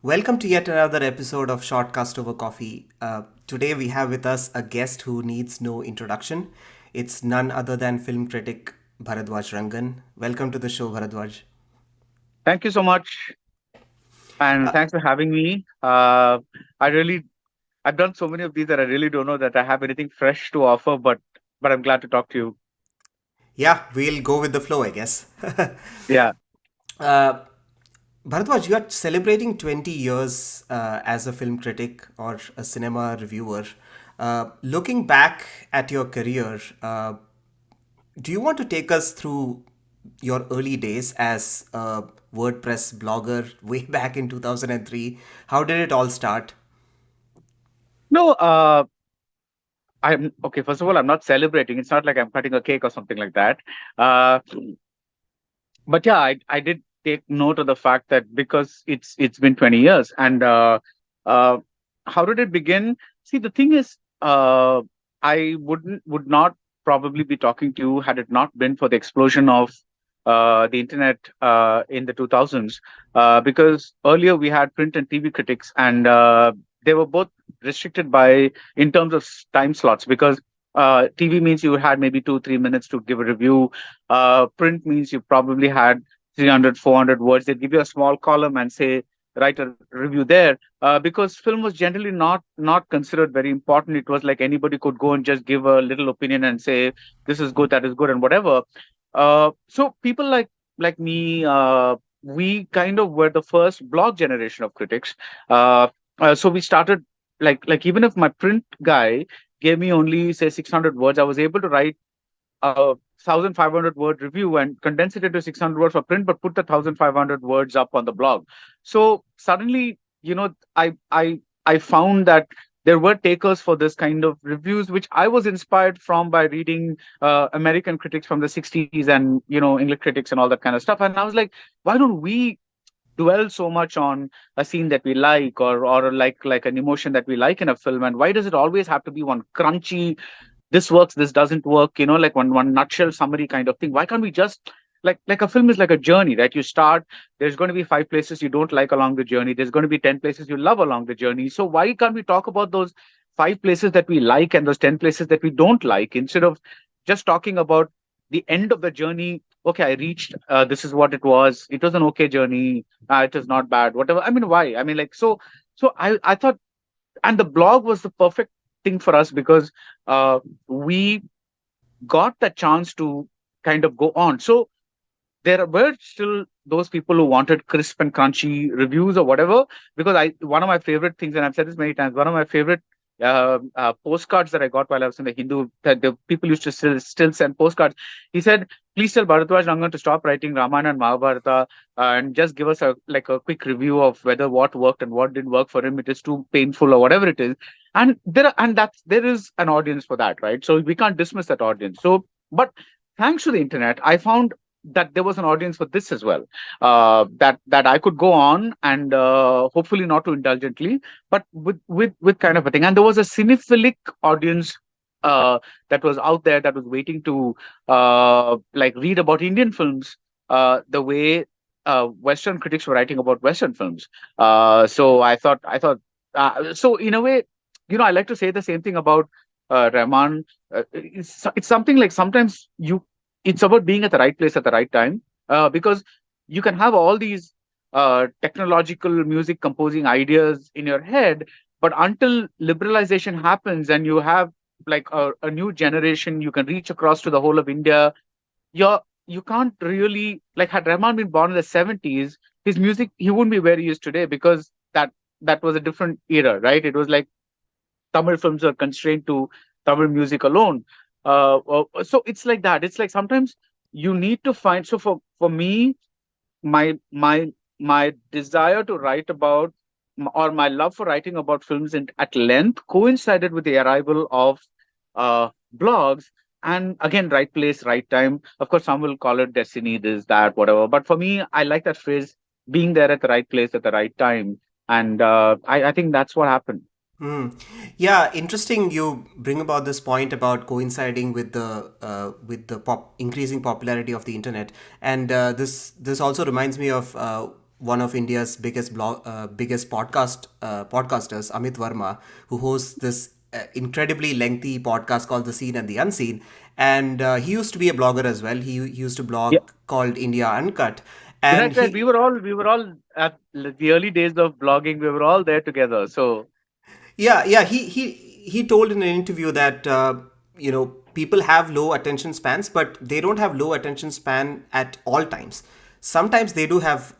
Welcome to yet another episode of Shortcast Over Coffee. Today we have with us a guest who needs no introduction. It's none other than film critic Baradwaj Rangan. Welcome to the show, Baradwaj. Thank you so much, and Uh, thanks for having me. I've done so many of these that I really don't know that I have anything fresh to offer, but I'm glad to talk to you. yeah, we'll go with the flow, I guess. Yeah. uh, Bharadwaj, you are celebrating 20 years as a film critic or a cinema reviewer. Looking back at your career, do you want to take us through your early days as a WordPress blogger way back in 2003? How did it all start? No, I'm okay. First of all, I'm not celebrating. It's not like I'm cutting a cake or something like that. Uh, but yeah, I did take note of the fact that because it's been 20 years, and uh, how did it begin? See, the thing is, I would not probably be talking to you had it not been for the explosion of the internet in the 2000s. Because earlier we had print and TV critics, and they were both restricted by in terms of time slots because. TV means you had maybe 2 3 minutes to give a review. Print means you probably had 300, 400 words. They'd give you a small column and say, write a review there. Because film was generally not considered very important. It was like anybody could go and just give a little opinion and say, this is good, that is good, and whatever. So people like me, we kind of were the first blog generation of critics. Uh, so we started like even if my print guy gave me only say 600 words, I was able to write a 1,500 word review and condense it into 600 words for print, but put the 1,500 words up on the blog. So suddenly, I found that there were takers for this kind of reviews, which I was inspired from by reading American critics from the 60s and English critics and all that kind of stuff. And I was like, why don't we dwell so much on a scene that we like or like an emotion that we like in a film, and why does it always have to be one crunchy, this works, this doesn't work, like one nutshell summary kind of thing? Why can't we just like a film is like a journey, right? You start, there's going to be 5 places you don't like along the journey, there's going to be 10 places you love along the journey. So why can't we talk about those 5 places that we like and those 10 places that we don't like, instead of just talking about the end of the journey? Okay, I reached, this is what it was an okay journey, it was not bad, whatever. I mean, why? I mean, like, so I thought, and the blog was the perfect thing for us because we got the chance to kind of go on. So there were still those people who wanted crisp and crunchy reviews or whatever. Because one of my favorite things, and I've said this many times, one of my favorite postcards that I got while I was in the Hindu, that the people used to still send postcards. He said, "Please tell Bharadwaj Rangan to stop writing Ramayana and Mahabharata and just give us a quick review of whether what worked and what didn't work for him. It is too painful or whatever it is." There is an audience for that, right? So we can't dismiss that audience. So, but thanks to the internet, I found that there was an audience for this as well. That I could go on and hopefully not too indulgently, but with kind of a thing. And there was a cinephilic audience that was out there that was waiting to like read about Indian films the way Western critics were writing about Western films. So so in a way, I like to say the same thing about Rahman. It's something like sometimes it's about being at the right place at the right time, because you can have all these technological music composing ideas in your head, but until liberalization happens and you have like a new generation you can reach across to the whole of India, you can't really, like, had Rahman been born in the 70s, his music, he wouldn't be where he is today, because that was a different era, right? It was like Tamil films are constrained to Tamil music alone. So it's like that. It's like sometimes you need to find. So for me, my desire to write about, or my love for writing about films at length, coincided with the arrival of blogs. And again, right place, right time. Of course, some will call it destiny, this, that, whatever. But for me, I like that phrase, being there at the right place at the right time. And I think that's what happened. Hmm. Yeah, interesting. You bring about this point about coinciding with the increasing popularity of the internet, and this also reminds me of one of India's biggest podcasters, Amit Verma, who hosts this incredibly lengthy podcast called The Seen and the Unseen. And he used to be a blogger as well. He used to Yeah. blog called India Uncut. And Right, right. he We were all at the early days of blogging. We were all there together. So Yeah, he told in an interview that people have low attention spans, but they don't have low attention span at all times. Sometimes they do have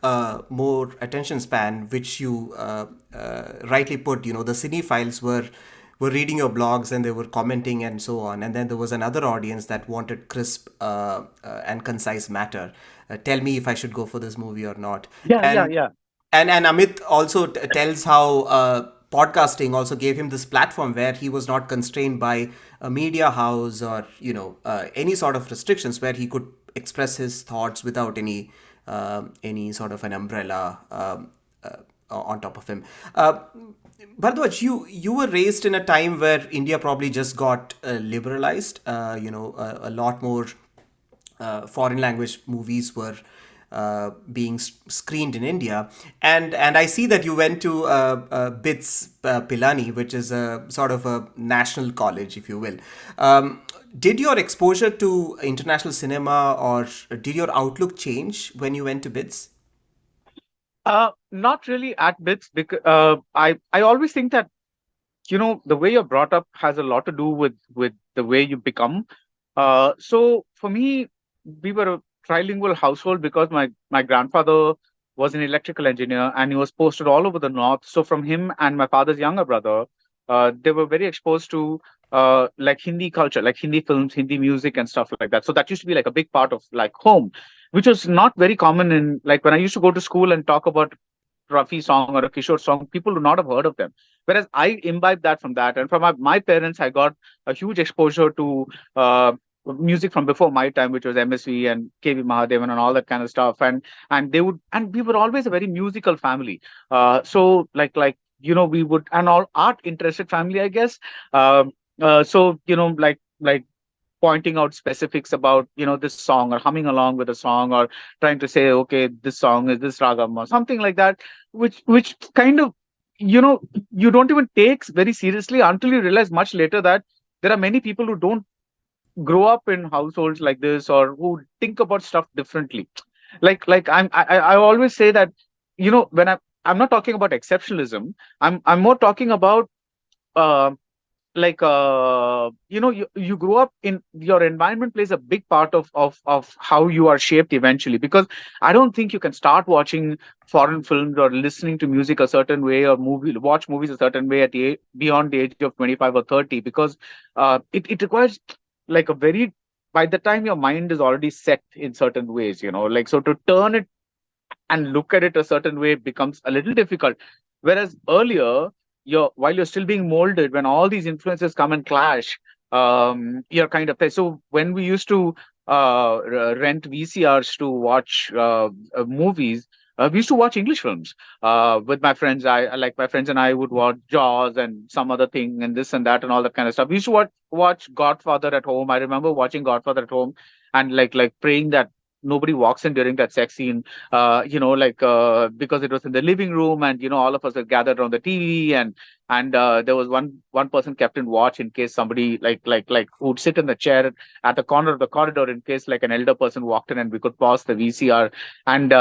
more attention span, which you rightly put. The cinephiles were reading your blogs and they were commenting and so on, and then there was another audience that wanted crisp and concise matter. Tell me if I should go for this movie or not. yeah, yeah, and yeah. and Amit also tells how podcasting also gave him this platform where he was not constrained by a media house or any sort of restrictions, where he could express his thoughts without any sort of an umbrella on top of him. Bharadwaj, you were raised in a time where India probably just got liberalized. A lot more foreign language movies were being screened in India, and I see that you went to BITS Pilani, which is a sort of a national college, if you will. Did your exposure to international cinema, or did your outlook change when you went to BITS? Not really at bits, because I always think that the way you're brought up has a lot to do with the way you become. So for me, we were a trilingual household because my grandfather was an electrical engineer and he was posted all over the north. So from him and my father's younger brother, they were very exposed to like Hindi culture, like Hindi films, Hindi music, and stuff like that. So that used to be like a big part of like home, which was not very common in, like, when I used to go to school and talk about Rafi song or a Kishore song, people would not have heard of them. Whereas I imbibed that from that. And from my parents, I got a huge exposure to music from before my time, which was MSV and KV Mahadevan and all that kind of stuff. And they would, and we were always a very musical family. So we would, and all art interested family, I guess. So like pointing out specifics about this song, or humming along with a song, or trying to say, okay, this song is this ragam or something like that, which kind of you don't even take very seriously until you realize much later that there are many people who don't grow up in households like this, or who think about stuff differently. I always say that when I'm not talking about exceptionalism, I'm more talking about uh, you grow up in, your environment plays a big part of how you are shaped eventually, because I don't think you can start watching foreign films or listening to music a certain way, or watch movies a certain way at beyond the age of 25 or 30, because it requires like a very, by the time your mind is already set in certain ways, like, so to turn it and look at it a certain way becomes a little difficult. Whereas earlier, while you're still being molded, when all these influences come and clash, you're kind of, so when we used to rent VCRs to watch movies, we used to watch English films with my friends. Like, my friends and I would watch Jaws and some other thing and this and that and all that kind of stuff. We used to watch Godfather at home. I remember watching Godfather at home, and like praying that nobody walks in during that sex scene, because it was in the living room, and all of us were gathered around the TV, and there was one person kept in watch in case somebody like would sit in the chair at the corner of the corridor in case like an elder person walked in, and we could pause the VCR. And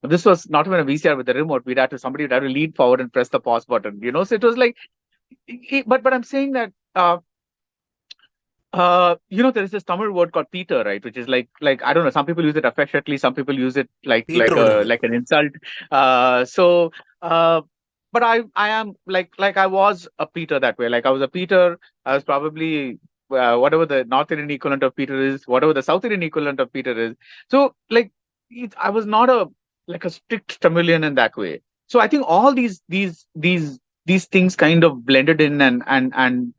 this was not even a VCR with the remote. Somebody would have to lean forward and press the pause button. So it was like, but I'm saying that. There is this Tamil word called Peter, right? Which is like I don't know. Some people use it affectionately. Some people use it like like Peter. a like an insult. So, but I am like I was a Peter that way. Like, I was a Peter. I was probably whatever the North Indian equivalent of Peter is, whatever the South Indian equivalent of Peter is. So like, I was not a strict Tamilian in that way. So I think all these things kind of blended in and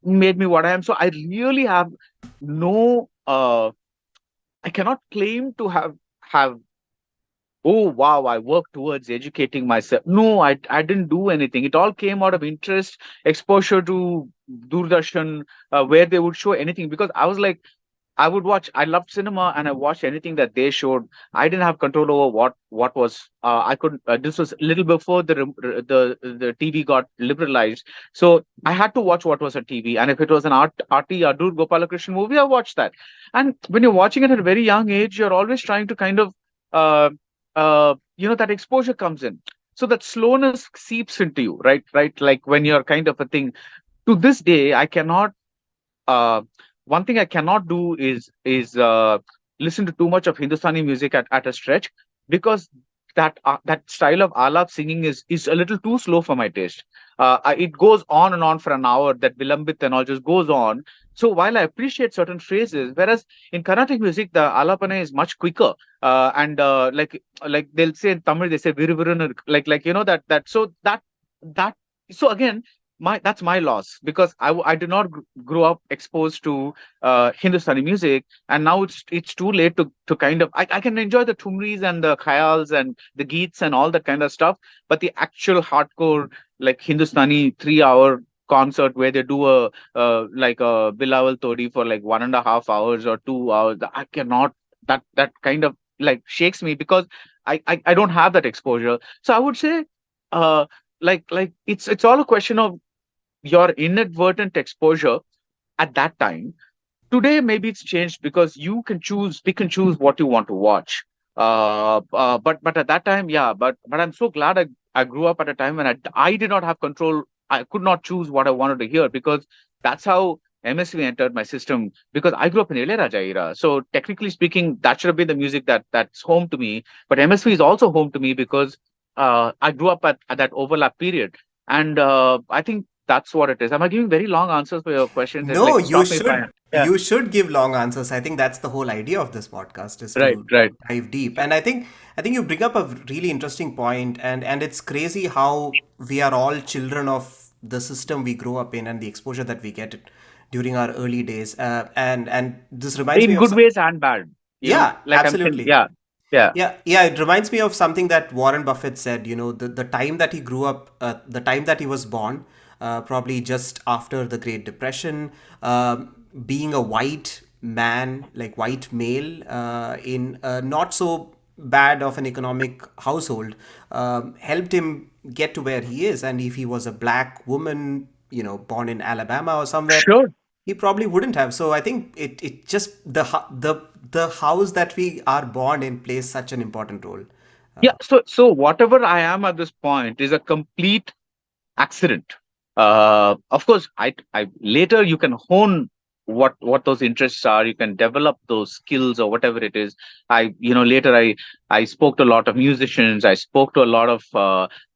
made me what I am. So I really have no I cannot claim to have, oh wow, I worked towards educating myself. No, I didn't do anything. It all came out of interest, exposure to Doordarshan, where they would show anything, because I was like, I would watch. I loved cinema, and I watched anything that they showed. I didn't have control over what was. I couldn't. This was a little before the TV got liberalized, so I had to watch what was on TV. And if it was an arty Adur Gopalakrishnan movie, I watched that. And when you're watching it at a very young age, you're always trying to kind of, uh, that exposure comes in. So that slowness seeps into you, right? Right, like when you're kind of a thing. To this day, I cannot uh, one thing I cannot do is listen to too much of Hindustani music at a stretch, because that style of alap singing is a little too slow for my taste. It goes on and on for an hour. That vilambit and all just goes on. So while I appreciate certain phrases, whereas in Carnatic music the alapana is much quicker, and like they'll say in Tamil, they say viru virunu, like that that so again, my that's my loss, because I did not grow up exposed to Hindustani music, and now it's too late to kind of I can enjoy the tumris and the khayals and the geets and all that kind of stuff, but the actual hardcore like Hindustani 3 hour concert where they do a like a Bilawal Todi for like 1.5 hours or 2 hours, I cannot. That kind of like shakes me, because I don't have that exposure. So I would say uh like it's all a question of your inadvertent exposure at that time. Today, maybe it's changed because you can pick and choose what you want to watch. But at that time, yeah. But I'm so glad I grew up at a time when I did not have control. I could not choose what I wanted to hear, because that's how MSV entered my system. Because I grew up in Ilayaraja era, so technically speaking, that should have been the music that's home to me. But MSV is also home to me because I grew up at that overlap period, and I think that's what it is. Am I giving very long answers for your questions? And No, like, you stop me if I should am. Yeah. you should give long answers. I think that's the whole idea of this podcast, is Right. to Right. dive deep. And I think you bring up a really interesting point, and it's crazy how we are all children of the system we grow up in and the exposure that we get during our early days. And this reminds me In of good ways and bad. yeah, Like I'm saying, absolutely. yeah, yeah, Yeah, it reminds me of something that Warren Buffett said. The time that he grew up, the time that he was born, probably just after the Great Depression, being a white man, like white male, in a not so bad of an economic household, helped him get to where he is. And if he was a black woman, born in Alabama or somewhere, sure. he probably wouldn't have. So I think it just the house that we are born in plays such an important role. Yeah. So whatever I am at this point is a complete accident. Of course, I later you can hone what those interests are. You can develop those skills or whatever it is. Later I spoke to a lot of musicians. I spoke to a lot of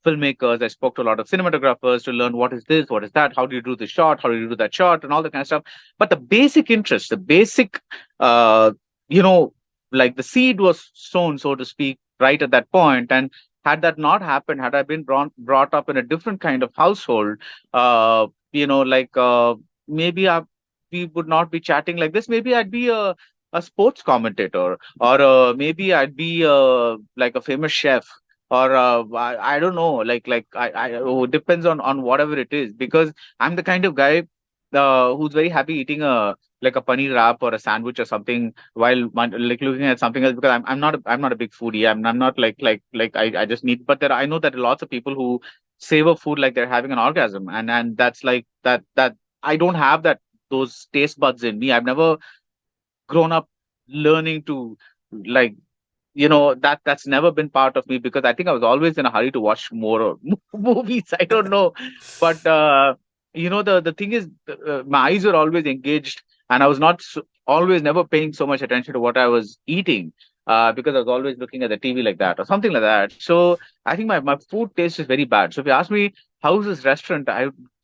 filmmakers. I spoke to a lot of cinematographers to learn what is this, what is that, how do you do this shot, how do you do that shot, and all that kind of stuff. But the basic interest, the basic, uh, you know, like the seed was sown, so to speak, right at that point, and had that not happened, had I been brought up in a different kind of household, like maybe we would not be chatting like this. Maybe I'd be a sports commentator, or maybe I'd be like a famous chef, or I don't know, it depends on whatever it is, because I'm the kind of guy who's very happy eating a paneer wrap or a sandwich or something while like looking at something else, because I'm not a big foodie. I'm not I just need, but I know that lots of people who savor food like they're having an orgasm, and that's like that I don't have those taste buds in me. I've never grown up learning to like that's never been part of me, because I think I was always in a hurry to watch more movies. I don't know, but the thing is, my eyes were always engaged, and I was not always never paying so much attention to what I was eating, because I was always looking at the TV like that or something like that. So I think my food taste is very bad. So if you ask me how's this restaurant,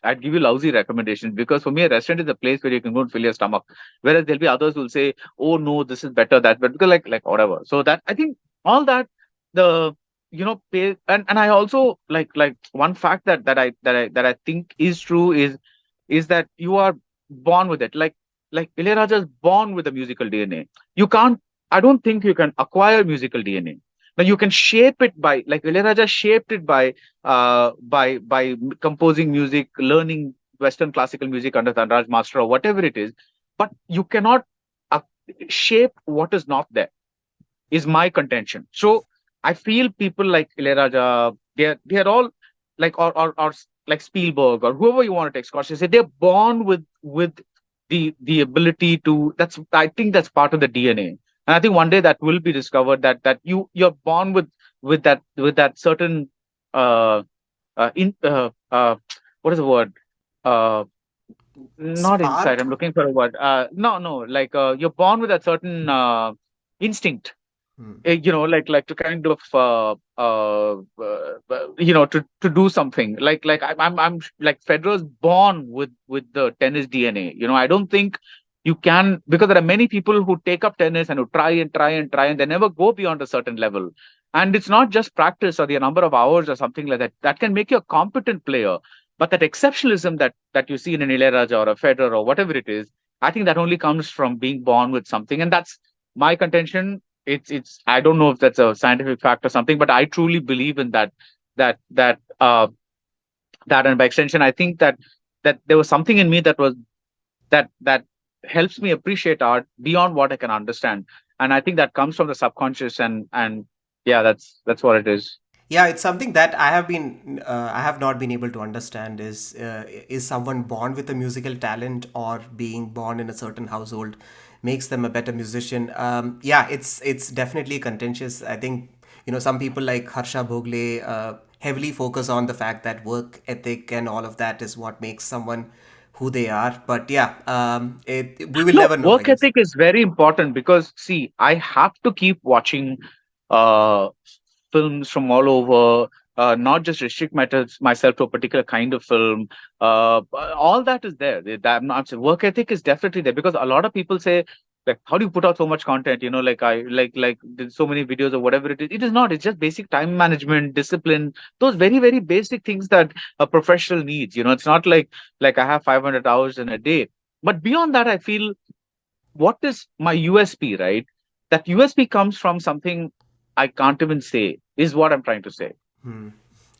I'd give you lousy recommendations, because for me a restaurant is a place where you can go and fill your stomach, whereas there'll be others who'll say, oh no, this is better, that, but because like whatever. So that I think all that the pay, and I also like one fact that I think is true is that you are born with it. Like Ilayaraja is born with a musical DNA. You can't. I don't think you can acquire musical DNA. Now you can shape it by, like Ilayaraja shaped it by composing music, learning Western classical music under Dhanraj Master or whatever it is, but you cannot shape what is not there, is my contention. So I feel people like Ilayaraja, they're all like, or like Spielberg or whoever you want to take Scorsese, they're born with the ability to. That's, I think that's part of the DNA, and I think one day that will be discovered, that you're born with that certain uh in what is the word, uh not insight. Spark. I'm looking for a word. No, like you're born with that certain instinct, Hmm. like to kind of to do something, like I'm like Federer's born with the tennis DNA. I don't think you can, because there are many people who take up tennis and who try and try and try, and they never go beyond a certain level. And it's not just practice or the number of hours or something like that that can make you a competent player, but that exceptionalism that you see in an Ilayaraja or a Federer or whatever it is, I think that only comes from being born with something, and that's my contention. It's I don't know if that's a scientific fact or something, but I truly believe in that that uh that, and by extension, I think that there was something in me that helps me appreciate art beyond what I can understand. And I think that comes from the subconscious, and yeah, that's what it is. Yeah, it's something that I have not been able to understand. Is someone born with a musical talent, or being born in a certain household makes them a better musician? Yeah, it's definitely contentious. I think, some people like Harsha Bhogle heavily focus on the fact that work ethic and all of that is what makes someone who they are. But yeah, we will No, never know, I work guess. ethic is very important, because see, I have to keep watching uh, films from all over, not just restrict myself to a particular kind of film. All that is there. I'm not saying work ethic is definitely there, because a lot of people say, like, how do you put out so much content? Like I like there's so many videos or whatever it is. It is not. It's just basic time management, discipline, those very very basic things that a professional needs. It's not like I have 500 hours in a day. But beyond that, I feel, what is my USP, right? That USP comes from something I can't even say, is what I'm trying to say.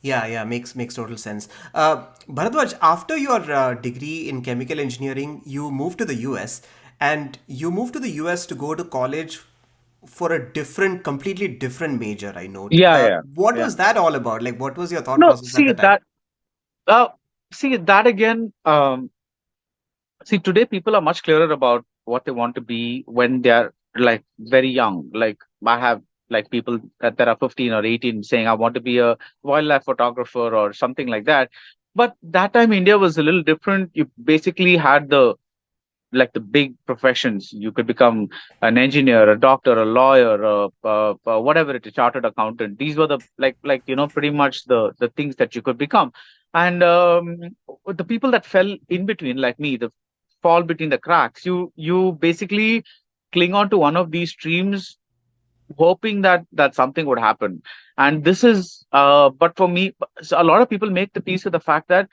Yeah, yeah, makes total sense. Bharadwaj, after your degree in chemical engineering, you moved to the US, and you moved to the US to go to college for a completely different major. I note. Yeah, yeah, What yeah. was that all about? Like, what was your thought No, process at the time? uh, see that again. See, today people are much clearer about what they want to be when they are like very young. Like I have like people that are 15 or 18 saying, I want to be a wildlife photographer or something like that. But that time India was a little different. You basically had the big professions. You could become an engineer, a doctor, a lawyer, whatever it is, chartered accountant. These were the pretty much the things that you could become. And the people that fell in between, like me, the fall between the cracks, you basically cling on to one of these streams, hoping that something would happen. And this is but for me, so a lot of people make the peace with the fact that,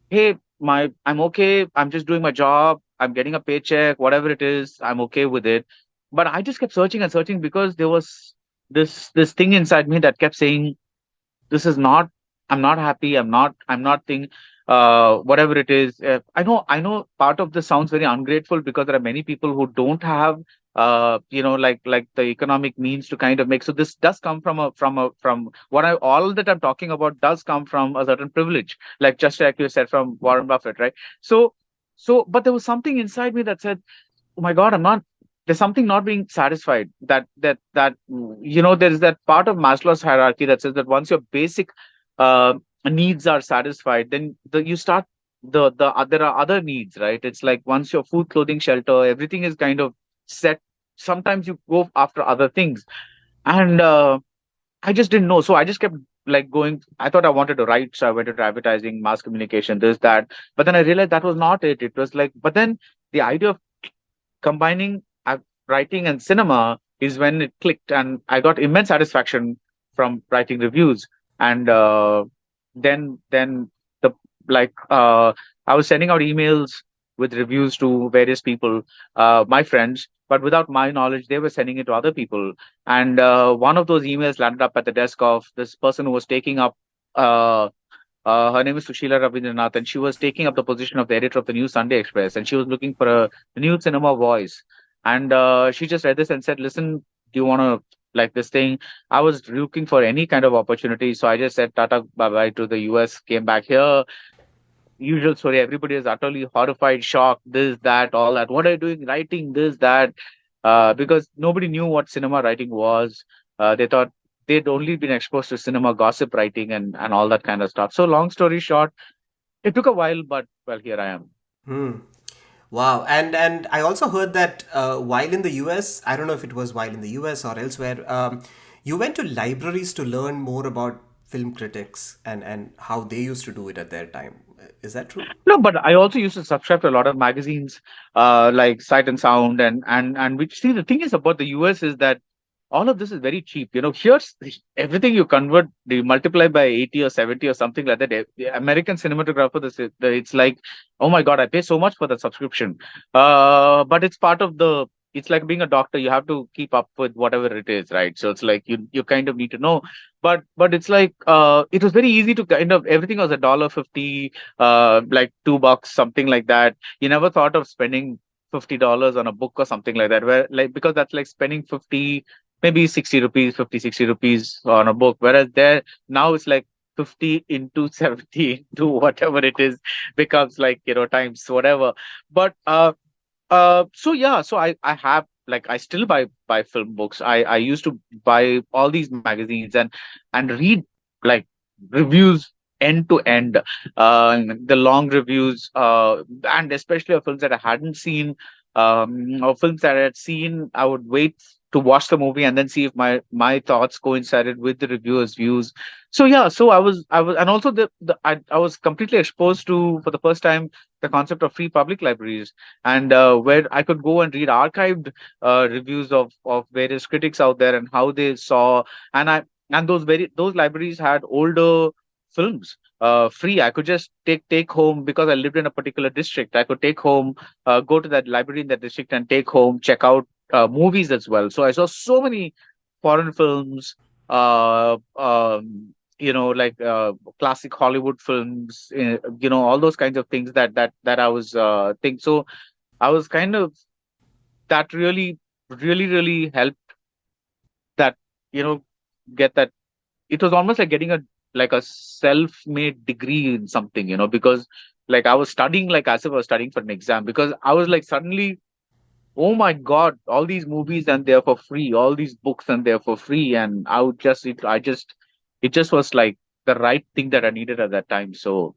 hey, I'm okay. I'm just doing my job. I'm getting a paycheck, whatever it is. I'm okay with it. But I just kept searching and searching, because there was this thing inside me that kept saying, this is not. I'm not happy. I'm not thing. Whatever it is. I know. Part of this sounds very ungrateful, because there are many people who don't have like the economic means to kind of make. So this does come from what I all that I'm talking about does come from a certain privilege, like just like you said, from Warren Buffett, right? But there was something inside me that said, oh my God, I'm not. There's something not being satisfied. There is that part of Maslow's hierarchy that says that once your basic uh, needs are satisfied, then you start there are other needs, right? It's like once your food, clothing, shelter, everything is kind of set. Sometimes you go after other things, and I just didn't know. So I just kept like going. I thought I wanted to write, so I went into advertising, mass communication, this, that. But then I realized that was not it. It was like, but then the idea of combining writing and cinema is when it clicked, and I got immense satisfaction from writing reviews. And then the like I was sending out emails with reviews to various people, my friends, but without my knowledge, they were sending it to other people. And one of those emails landed up at the desk of this person who was taking up. Her name is Sushila Rabindranath, and she was taking up the position of the editor of the New Sunday Express, and she was looking for a new cinema voice. And she just read this and said, "Listen, do you want to like this thing?" I was looking for any kind of opportunity, so I just said Tata bye bye to the US, came back here. Usual story. Everybody is utterly horrified, shocked, this, that, all that. What are you doing? Writing this, that? Because nobody knew what cinema writing was. They thought they'd only been exposed to cinema gossip writing and all that kind of stuff. So long story short, it took a while, but well, here I am. Hmm. Wow. And I also heard that while in the US, I don't know if it was while in the US or elsewhere, you went to libraries to learn more about film critics and how they used to do it at their time. Is that true? No, but I also used to subscribe to a lot of magazines, like Sight and Sound, and which. See, the thing is about the US is that all of this is very cheap. Here's everything you convert, you multiply by 80 or 70 or something like that. The American cinematographer, it's like, oh my God, I pay so much for the subscription. But it's part of the. It's like being a doctor. You have to keep up with whatever it is, right? So it's like you kind of need to know. But it's like it was very easy to kind of everything was $1.50, like $2, something like that. You never thought of spending $50 on a book or something like that, where like because that's like spending 50, maybe 60 rupees, 50, 60 rupees on a book. Whereas there now it's like 50 into 70 into whatever it is becomes like, times whatever. But so yeah, so I have like I still buy film books. I used to buy all these magazines and read like reviews end to end, the long reviews, and especially of films that I hadn't seen, or films that I had seen. I would wait to watch the movie and then see if my thoughts coincided with the reviewers' views. So yeah, so I was, and also I was completely exposed to for the first time the concept of free public libraries, and where I could go and read archived reviews of various critics out there and how they saw. And those libraries had older films free. I could just take home because I lived in a particular district. I could take home, go to that library in that district and take home, check out movies as well. So I saw so many foreign films, like classic Hollywood films, all those kinds of things that I was think. So I was kind of that really helped that, you know, get that. It was almost like getting a self-made degree in something, because like I was studying like as if I was studying for an exam, because I was like suddenly, oh my God, all these movies and they're for free, all these books and they're for free. And it just was like the right thing that I needed at that time. So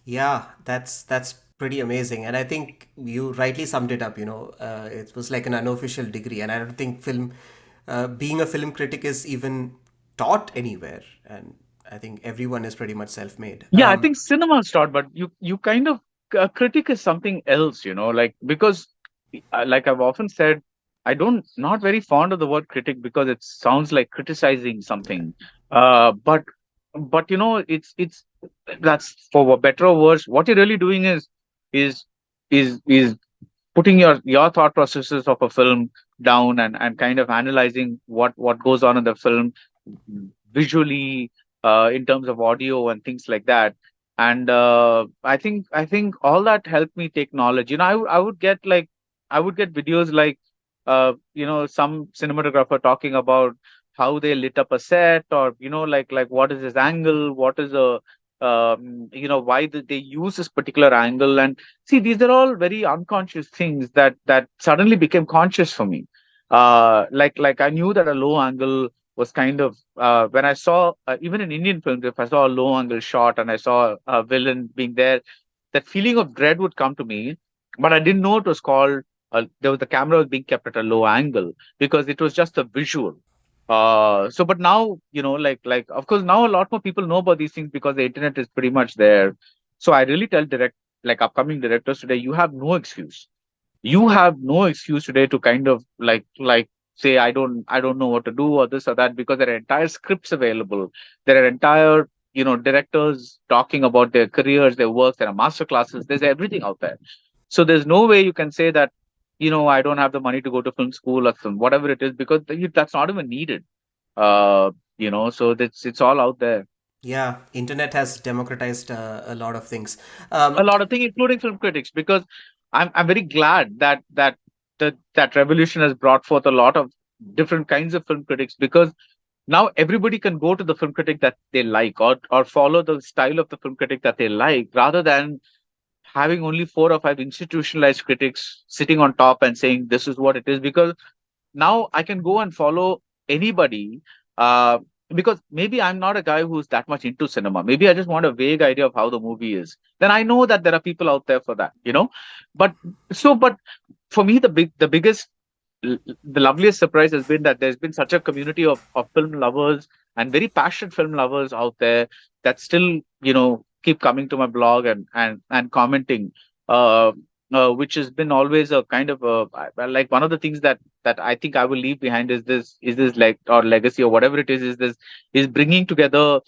Yeah, that's pretty amazing, and I think you rightly summed it up. It was like an unofficial degree, and I don't think being a film critic is even taught anywhere, and I think everyone is pretty much self-made. yeah, I think cinema start, but you kind of critic is something else, like because like I've often said, I don't not very fond of the word critic because it sounds like criticizing something. But it's that's for better or worse. What you're really doing is is putting your thought processes of a film down and kind of analyzing what goes on in the film visually, in terms of audio and things like that. And I think all that helped me take knowledge. I would get like I would get videos like some cinematographer talking about how they lit up a set, or like what is this angle, what is a why did they use this particular angle. And see, these are all very unconscious things that suddenly became conscious for me. Like I knew that a low angle was kind of when I saw even in Indian films, if I saw a low angle shot and I saw a villain being there, that feeling of dread would come to me. But I didn't know it was called. The camera was being kept at a low angle because it was just a visual. So but now, like of course now a lot more people know about these things because the internet is pretty much there. So I really tell like upcoming directors today, you have no excuse. You have no excuse today to kind of like say I don't know what to do or this or that, because there are entire scripts available. There are entire directors talking about their careers, their works. There are master classes. There's everything out there. So there's no way you can say that I don't have the money to go to film school or whatever it is, because that's not even needed. So it's all out there. Yeah, internet has democratized a lot of things. A Um, lot of things, including film critics, because I'm very glad that that revolution has brought forth a lot of different kinds of film critics, because now everybody can go to the film critic that they like, or follow the style of the film critic that they like, rather than having only 4 or 5 institutionalized critics sitting on top and saying this is what it is. Because now I can go and follow anybody, uh, because maybe I'm not a guy who's that much into cinema. Maybe I just want a vague idea of how the movie is. Then I know that there are people out there for that. But but for me, the biggest, the loveliest surprise has been that there's been such a community of film lovers and very passionate film lovers out there that still, keep coming to my blog and commenting, uh, which has been always a kind of like one of the things that I think I will leave behind is this like, or legacy, or whatever it is bringing together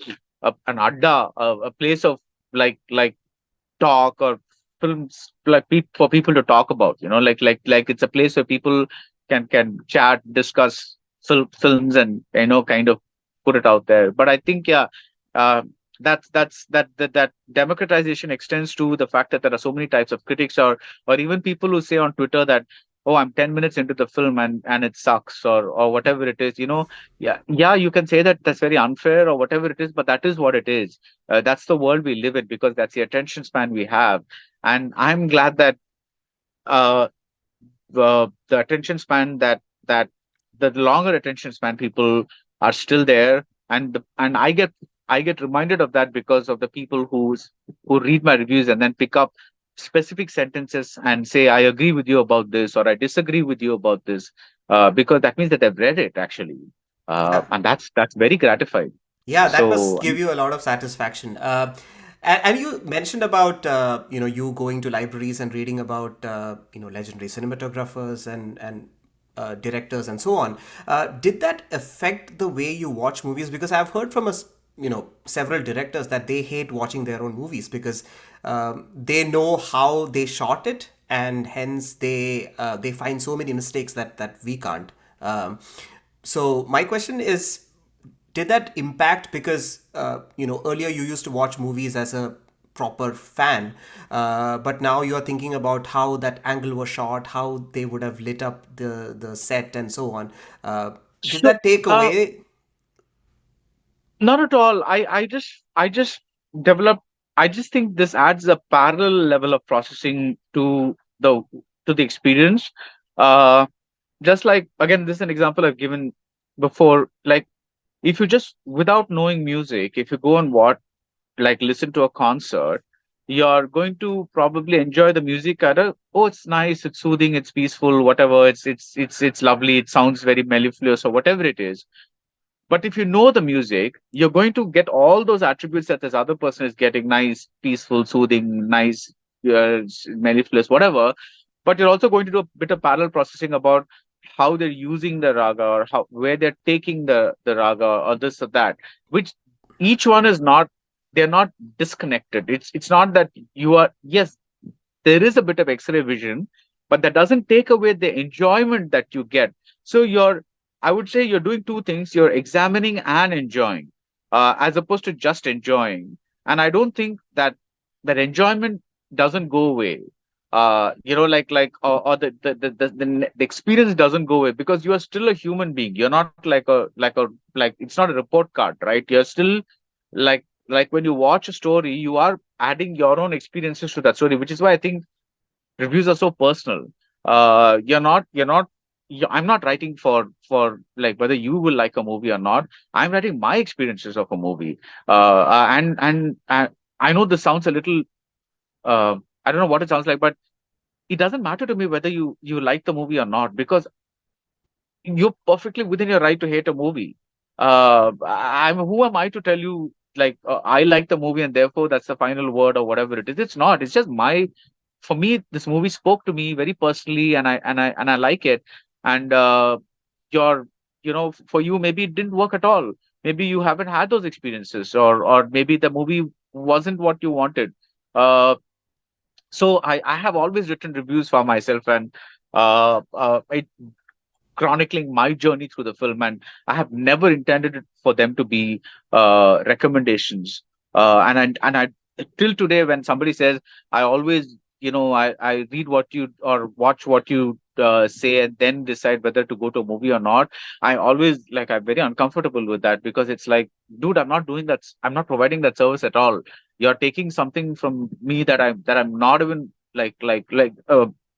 an adda, a place of like talk, or films, like for people to talk about, like it's a place where people can chat, discuss films, and kind of put it out there. But I think, yeah, uh, that democratization extends to the fact that there are so many types of critics, or even people who say on Twitter that, oh, I'm 10 minutes into the film and it sucks, or whatever it is. Yeah, you can say that that's very unfair or whatever it is, but that is what it is. That's the world we live in, because that's the attention span we have. And I'm glad that uh, the attention span that the longer attention span people are still there, and I get reminded of that because of the people who read my reviews and then pick up specific sentences and say, I agree with you about this, or I disagree with you about this, because that means that they've read it actually, Yeah. and that's very gratifying. Yeah, that must So give you a lot of satisfaction. And you mentioned about you going to libraries and reading about legendary cinematographers and directors and so on. Did that affect the way you watch movies? Because I've heard from several directors that they hate watching their own movies because they know how they shot it, and hence they find so many mistakes that we can't. So my question is, did that impact, because earlier you used to watch movies as a proper fan, but now you're thinking about how that angle was shot, how they would have lit up the set and so on. Did so that take uh, away? not at all. I just developed. I just think this adds a parallel level of processing to the experience. Uh, just like, again, this is an example I've given before. Like, if you just, without knowing music, if you go and watch, like, listen to a concert, you're going to probably enjoy the music at a, oh, it's nice, it's soothing, it's peaceful, whatever. It's lovely. It sounds very mellifluous or whatever it is. But if you know the music, you're going to get all those attributes that this other person is getting: nice, peaceful, soothing, nice, mellifluous, whatever. But you're also going to do a bit of parallel processing about how they're using the raga, or how, where they're taking the raga, or this or that, which each one is not, they're not disconnected. It's not that you are, yes, there is a bit of X-ray vision, but that doesn't take away the enjoyment that you get. So I would say you're doing two things: you're examining and enjoying, as opposed to just enjoying. And I don't think that enjoyment doesn't go away. Or the experience doesn't go away, because you are still a human being. You're not like it's not a report card, right? You're still like when you watch a story, you are adding your own experiences to that story, which is why I think reviews are so personal. I'm not writing for like whether you will like a movie or not. I'm writing my experiences of a movie. And I know this sounds a little, uh, I don't know what it sounds like, but it doesn't matter to me whether you like the movie or not, because you're perfectly within your right to hate a movie. I'm Who am I to tell you, like, I like the movie and therefore that's the final word, or whatever it is? It's not. It's just my For me, this movie spoke to me very personally, and I like it. And your for you, maybe it didn't work at all. Maybe you haven't had those experiences, or maybe the movie wasn't what you wanted. Uh, so I have always written reviews for myself, and it chronicling my journey through the film, and I have never intended it for them to be recommendations. And I till today, when somebody says, I always, I read what you, or watch what you say and then decide whether to go to a movie or not. I always like I'm very uncomfortable with that because it's like, dude, I'm not doing that. I'm not providing that service at all. You're taking something from me that I'm not even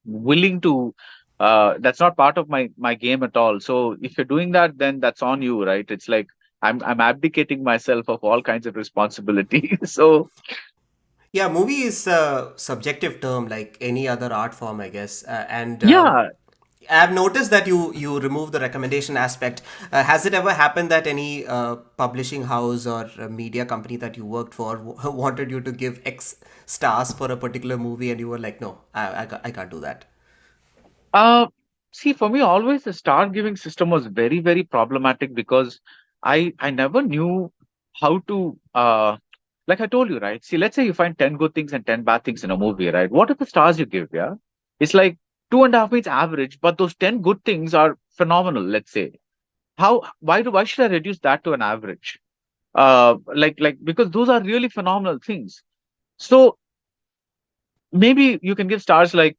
willing to. That's not part of my game at all. So if you're doing that, then that's on you, right? It's like I'm abdicating myself of all kinds of responsibility. So Yeah, movie is a subjective term like any other art form, I guess. And yeah. I've noticed that you remove the recommendation aspect. Has it ever happened that any publishing house or media company that you worked for wanted you to give X stars for a particular movie, and you were like, no, I can't do that. Uh, See, for me, always the star giving system was very, very problematic because I never knew how to like I told you, right? See, let's say you find 10 good things and 10 bad things in a movie, right? What are the stars you give? Yeah. It's like 2.5 means average, but those 10 good things are phenomenal, let's say. Why should I reduce that to an average? Because those are really phenomenal things. So maybe you can give stars like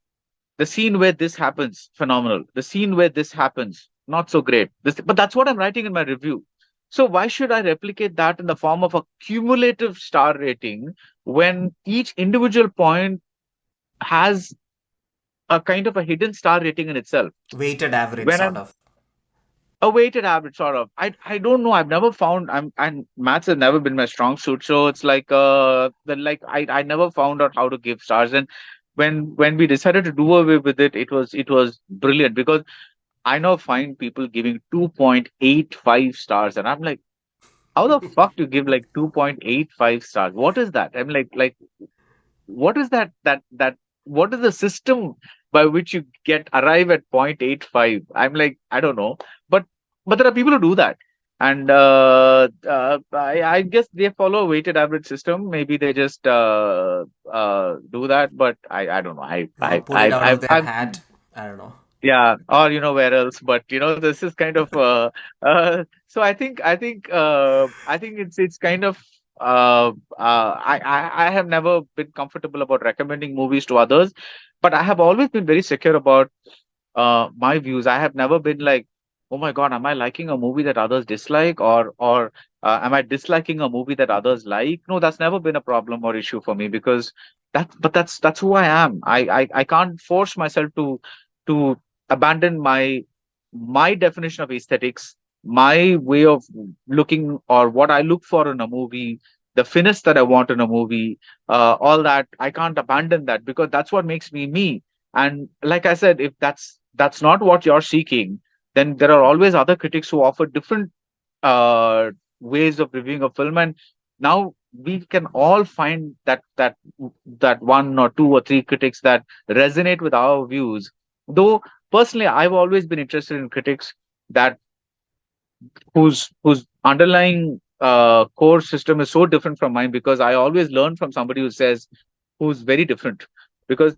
the scene where this happens, phenomenal. The scene where this happens, not so great. But that's what I'm writing in my review. So why should I replicate that in the form of a cumulative star rating when each individual point has a kind of a hidden star rating in itself? Weighted average, When sort I'm of. a weighted average, sort of. I don't know. I've never found. And maths has never been my strong suit. So it's like I never found out how to give stars. And when we decided to do away with it, it was brilliant because I now find people giving 2.85 stars, and I'm like, how the fuck do you give like 2.85 stars? What is that? I'm like, what is that what is the system by which you get arrive at 0.85? I'm like, I don't know, but there are people who do that, and I guess they follow a weighted average system. Maybe they just do that, but I don't know. Or pull it out of their hat. I don't know. Yeah, or where else? But this is kind of so I think it's kind of I have never been comfortable about recommending movies to others, but I have always been very secure about my views. I have never been like, oh my God, am I liking a movie that others dislike, or am I disliking a movie that others like? No, that's never been a problem or issue for me because that's who I am. I can't force myself to abandon my definition of aesthetics, my way of looking or what I look for in a movie, the finesse that I want in a movie, all that. I can't abandon that because that's what makes me me. And like I said, if that's not what you're seeking, then there are always other critics who offer different uh, ways of reviewing a film, and now we can all find that one or two or three critics that resonate with our views. Though personally, I've always been interested in critics that whose underlying core system is so different from mine because I always learn from somebody who's very different because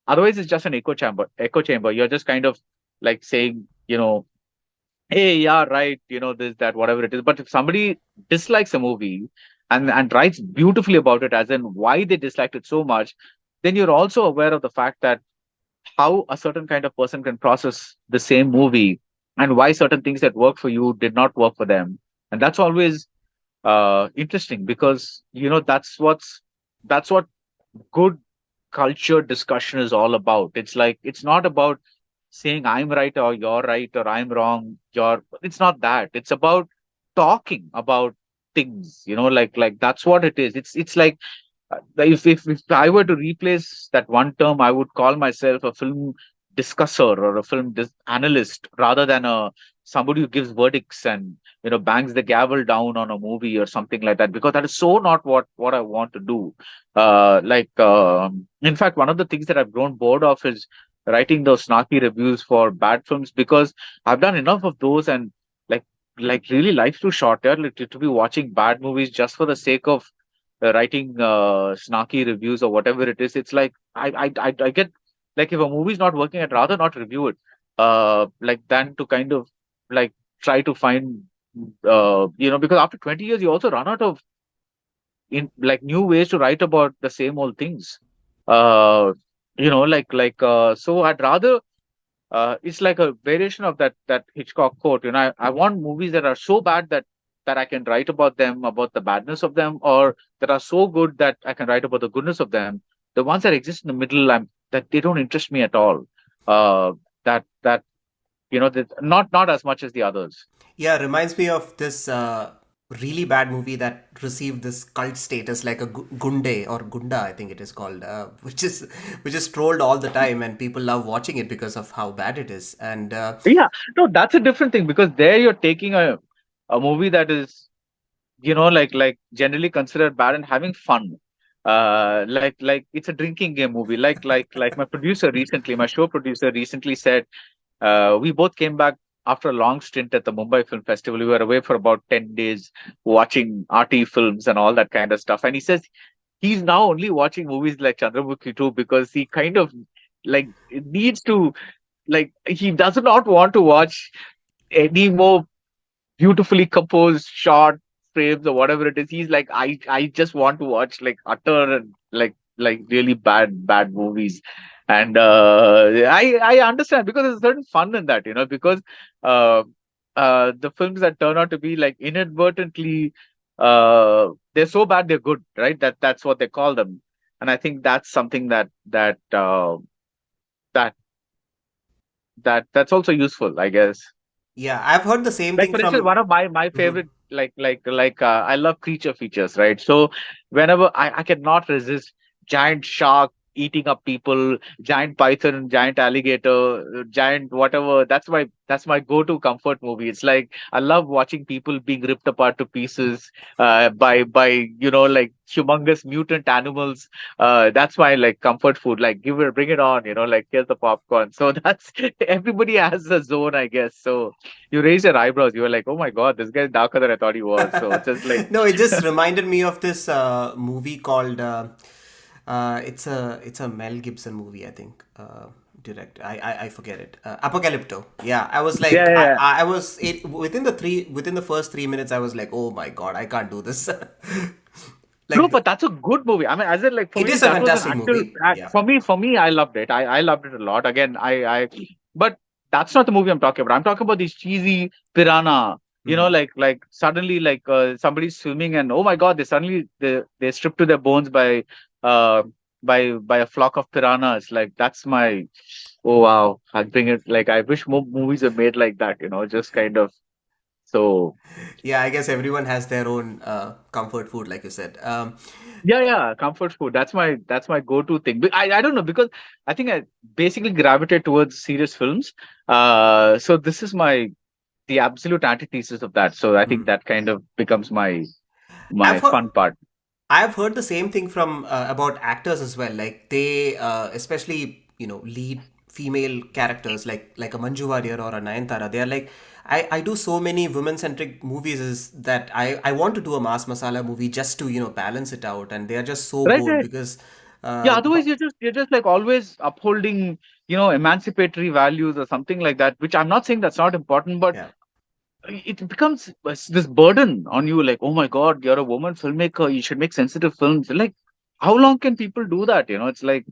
otherwise it's just an echo chamber. You're just kind of like saying, hey, yeah, right, this, that, whatever it is. But if somebody dislikes a movie and writes beautifully about it, as in why they disliked it so much, then you're also aware of the fact that how a certain kind of person can process the same movie and why certain things that work for you did not work for them. And that's always interesting because that's what good culture discussion is all about. It's like it's not about saying I'm right or you're right or I'm wrong. It's not that. It's about talking about things. Like that's what it is. It's like if I were to replace that one term, I would call myself a film discusser or a film analyst rather than a somebody who gives verdicts and bangs the gavel down on a movie or something like that. Because that is so not what I want to do. In fact, one of the things that I've grown bored of is writing those snarky reviews for bad films because I've done enough of those and like really life's too short. Yeah? Like, to be watching bad movies just for the sake of writing snarky reviews or whatever it is. It's like I get like if a movie's not working, I'd rather not review it. Like than to kind of like try to find because after 20 years you also run out of in like new ways to write about the same old things. Uh, so I'd rather it's like a variation of that Hitchcock quote. I want movies that are so bad that I can write about them, about the badness of them, or that are so good that I can write about the goodness of them. The ones that exist in the middle, that they don't interest me at all. Uh, that that not as much as the others. Yeah, reminds me of this really bad movie that received this cult status, like a Gunde or Gunda, I think it is called, which is trolled all the time, and people love watching it because of how bad it is. And Yeah, no, that's a different thing because there you're taking a movie that is like generally considered bad and having fun. Like it's a drinking game movie. Like my show producer recently said, we both came back after a long stint at the Mumbai Film Festival. We were away for about 10 days watching arty films and all that kind of stuff. And he says he's now only watching movies like Chandramukhi too because he kind of like needs to, like, he does not want to watch any more beautifully composed short frames or whatever it is. He's like, I just want to watch like utter and like really bad movies. And I understand because there's a certain fun in that, because uh the films that turn out to be like inadvertently they're so bad they're good, right? That's what they call them. And I think that's something that that's also useful, I guess. yeah, I've heard the same Like thing for instance, from. one of my Mhm. favorite I love creature features, right? So whenever I cannot resist giant shark eating up people, giant python, giant alligator, giant whatever. That's my go-to comfort movie. It's like I love watching people being ripped apart to pieces by like humongous mutant animals. That's my like comfort food. Like bring it on, like here's the popcorn. So that's everybody has a zone, I guess. So you raised your eyebrows. You were like, "Oh my god, this guy's darker than I thought he was." So it's just like, No, it just reminded me of this movie called. It's a Mel Gibson movie, I think. Direct. I forget it. Apocalypto. Yeah, I was yeah, like, yeah, yeah. I was it within the first 3 minutes. I was like, oh my god, I can't do this. No, Like, but that's a good movie. I mean, as in, like for it me, is a that was an fantastic actual. movie. Yeah. For me, I loved it. I loved it a lot. Again, but that's not the movie I'm talking about. I'm talking about these cheesy piranha. Like suddenly, like somebody's swimming, and oh my god, they stripped to their bones uh by a flock of piranhas. Like that's my, oh wow, I bring it. Like I wish more movies were made like that. Just kind of so. Yeah, I guess everyone has their own comfort food, like you said. Yeah, yeah, comfort food. That's my go-to thing. But I don't know because I think I basically gravitate towards serious films. So this is the absolute antithesis of that. So I think that kind of becomes my I've heard, fun part. I've heard the same thing from about actors as well. Like they, especially lead female characters like a Manju Warrior or a Nayantara. They are like, I do so many women centric movies is that I want to do a mass masala movie just to balance it out, and they are just so Right, good right. because. Yeah. Otherwise, you're just like always upholding emancipatory values or something like that. Which I'm not saying that's not important, but Yeah. it becomes this burden on you. Like, oh my God, you're a woman filmmaker. You should make sensitive films. Like, how long can people do that? It's like.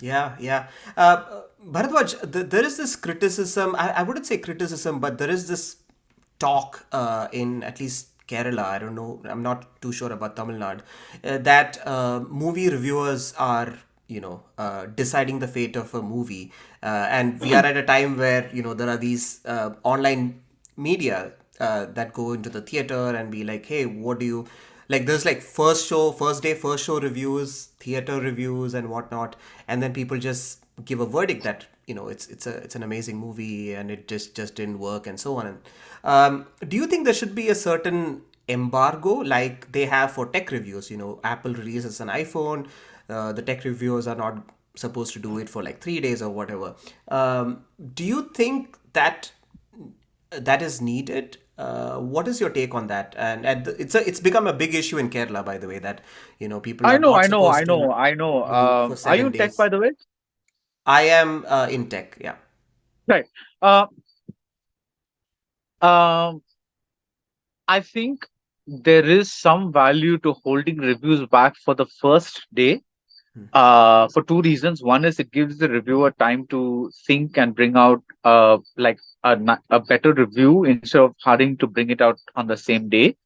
Yeah, yeah. Bharadwaj, there is this criticism. I wouldn't say criticism, but there is this talk in at least Kerala. I don't know. I'm not too sure about Tamil Nadu. That movie reviewers are, deciding the fate of a movie. And we are at a time where, there are these online media that go into the theater and be like, hey, what do you like? There's like first day, first show reviews, theater reviews, and whatnot, and then people just give a verdict that it's an amazing movie and it just didn't work and so on. And do you think there should be a certain embargo like they have for tech reviews? Apple releases an iPhone, the tech reviewers are not supposed to do it for like 3 days or whatever. Do you think that is needed? What is your take on that? And it's become a big issue in Kerala, by the way, that people I are know, not I know, I supposed to know, I know. do for Are you seven in tech, days. by the way? I am in tech, yeah. Right. Uh, um, I think there is some value to holding reviews back for the first day, For two reasons. One is it gives the reviewer time to think and bring out like a better review instead of hurrying to bring it out on the same day.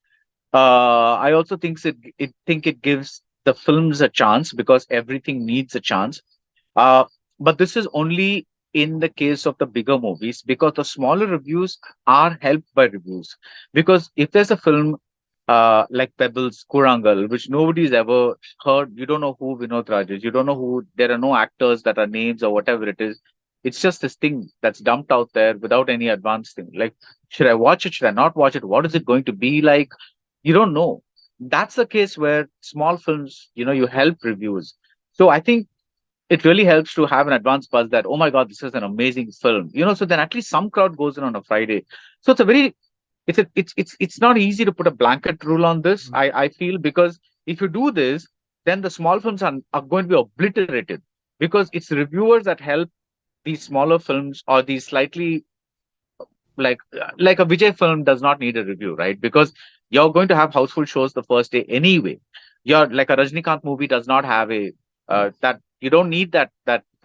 I also think it gives the films a chance because everything needs a chance. Uh, but this is only in the case of the bigger movies because the smaller reviews are helped by reviews. Because if there's a film like Pebbles, Kurangal, which nobody's ever heard, you don't know who Vinod Raj is, you don't know who, there are no actors that are names or whatever it is. It's just this thing that's dumped out there without any advanced thing. Like, should I watch it? Should I not watch it? What is it going to be like? You don't know. That's the case where small films, you help reviews. So I think it really helps to have an advance buzz that, oh my God, this is an amazing film. So then at least some crowd goes in on a Friday. So it's not easy to put a blanket rule on this, I feel, because if you do this, then the small films are going to be obliterated because it's reviewers that help these smaller films or these slightly like a Vijay film does not need a review, right? Because you're going to have houseful shows the first day anyway. You're like a Rajnikant movie does not have a that you don't need that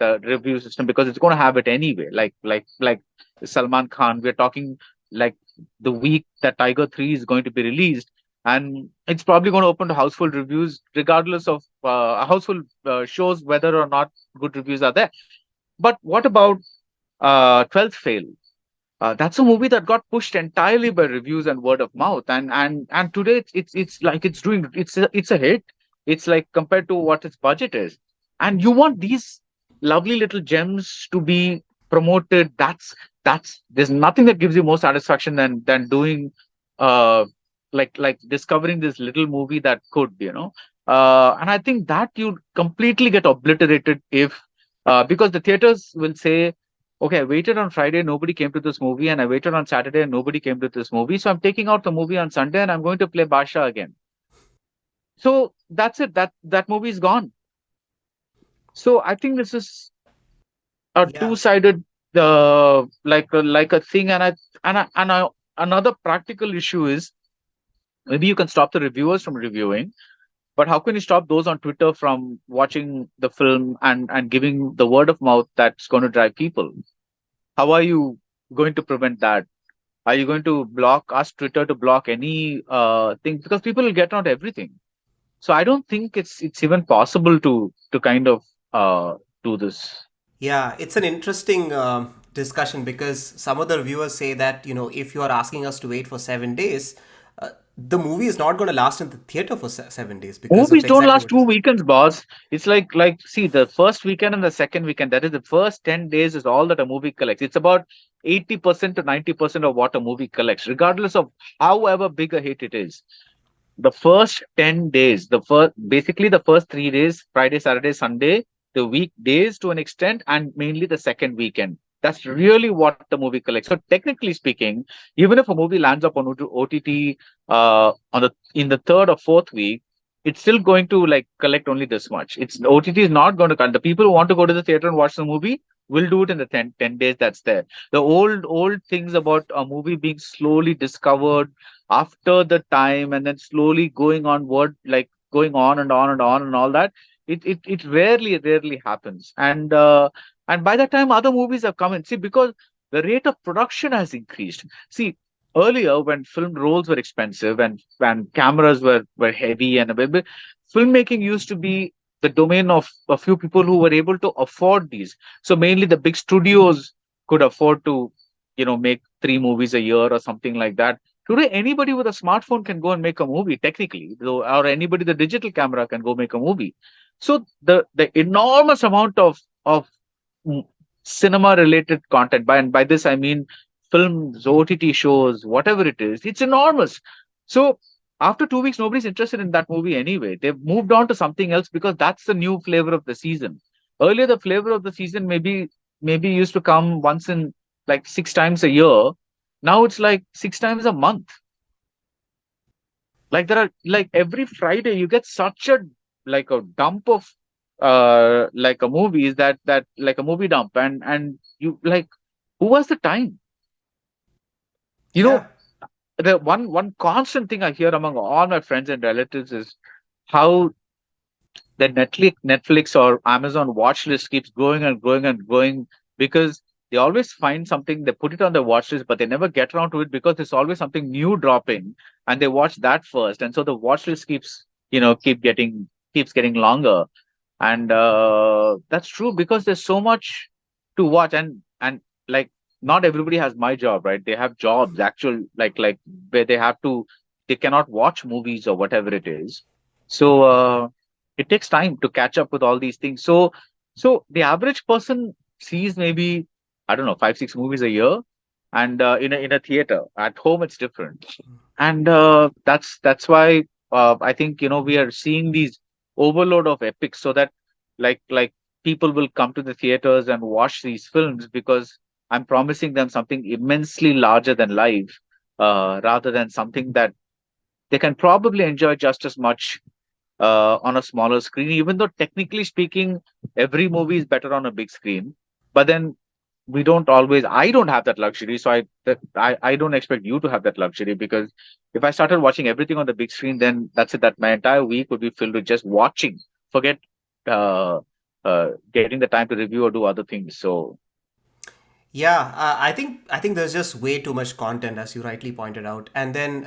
review system because it's going to have it anyway. Like Salman Khan, we're talking like the week that Tiger 3 is going to be released, and it's probably going to open to houseful reviews regardless of houseful shows whether or not good reviews are there. But what about 12th Fail? That's a movie that got pushed entirely by reviews and word of mouth, and today it's like it's a hit. It's like compared to what its budget is, and you want these lovely little gems to be promoted. That's there's nothing that gives you more satisfaction than doing uh like discovering this little movie that could. And I think that you completely get obliterated if because the theaters will say, okay, I waited on Friday, nobody came to this movie, and I waited on Saturday and nobody came to this movie. So I'm taking out the movie on Sunday and I'm going to play Basha again. So that's it. That movie is gone. So I think this is a Yeah. two-sided like a thing, and another practical issue is maybe you can stop the reviewers from reviewing, but how can you stop those on Twitter from watching the film and giving the word of mouth that's going to drive people? How are you going to prevent that? Are you going to ask Twitter to block any thing? Because people will get out everything. So I don't think it's even possible to kind of do this. Yeah, it's an interesting discussion because some of the reviewers say that, if you are asking us to wait for 7 days, the movie is not going to last in the theater for 7 days because of Movies don't exactly last what you two said. weekends, boss. It's like see the first weekend and the second weekend. That is the first 10 days is all that a movie collects. It's about 80% to 90% of what a movie collects, regardless of however big a hit it is. The first 10 days, basically the first 3 days, Friday, Saturday, Sunday, the weekdays to an extent, and mainly the second weekend. That's really what the movie collects. So technically speaking, even if a movie lands up on OTT in the third or fourth week, it's still going to like collect only this much. It's OTT is not going to cut. The people who want to go to the theater and watch the movie will do it in the 10 days that's there. The old things about a movie being slowly discovered after the time and then slowly going on word like going on and on and on and all that it rarely happens, and by the time other movies have come in, see, because the rate of production has increased. See, earlier when film rolls were expensive and cameras were heavy and a bit, filmmaking used to be the domain of a few people who were able to afford these. So mainly the big studios could afford to make three movies a year or something like that. Today, anybody with a smartphone can go and make a movie, technically, or anybody with a digital camera can go make a movie. So the enormous amount of mm, cinema related content, by this I mean films, OTT shows, whatever it is, it's enormous. So after 2 weeks, nobody's interested in that movie anyway. They've moved on to something else because that's the new flavor of the season. Earlier, the flavor of the season maybe used to come once in like 6 times a year. Now it's like 6 times a month. Like there are like every Friday you get such a like a dump of like a movies that like a movie dump, and you like, who has the time? You Yeah. know, the one constant thing I hear among all my friends and relatives is how the Netflix or Amazon watch list keeps growing and growing and growing, because they always find something, they put it on their watch list, but they never get around to it because there's always something new dropping, and they watch that first, and so the watch list keeps, keeps getting longer. And that's true, because there's so much to watch. And like, not everybody has my job, right? They have jobs, actual, like where they cannot watch movies or whatever it is. So it takes time to catch up with all these things. So the average person sees maybe, I don't know, 5 6 movies a year, and in a theater. At home it's different. And that's why I think, we are seeing these overload of epics, so that like people will come to the theaters and watch these films, because I'm promising them something immensely larger than life, rather than something that they can probably enjoy just as much on a smaller screen, even though technically speaking, every movie is better on a big screen. But then we don't always, I don't have that luxury. So I don't expect you to have that luxury, because if I started watching everything on the big screen, then that's it. That my entire week would be filled with just watching. Forget uh, getting the time to review or do other things. So Yeah, I think there's just way too much content, as you rightly pointed out. And then,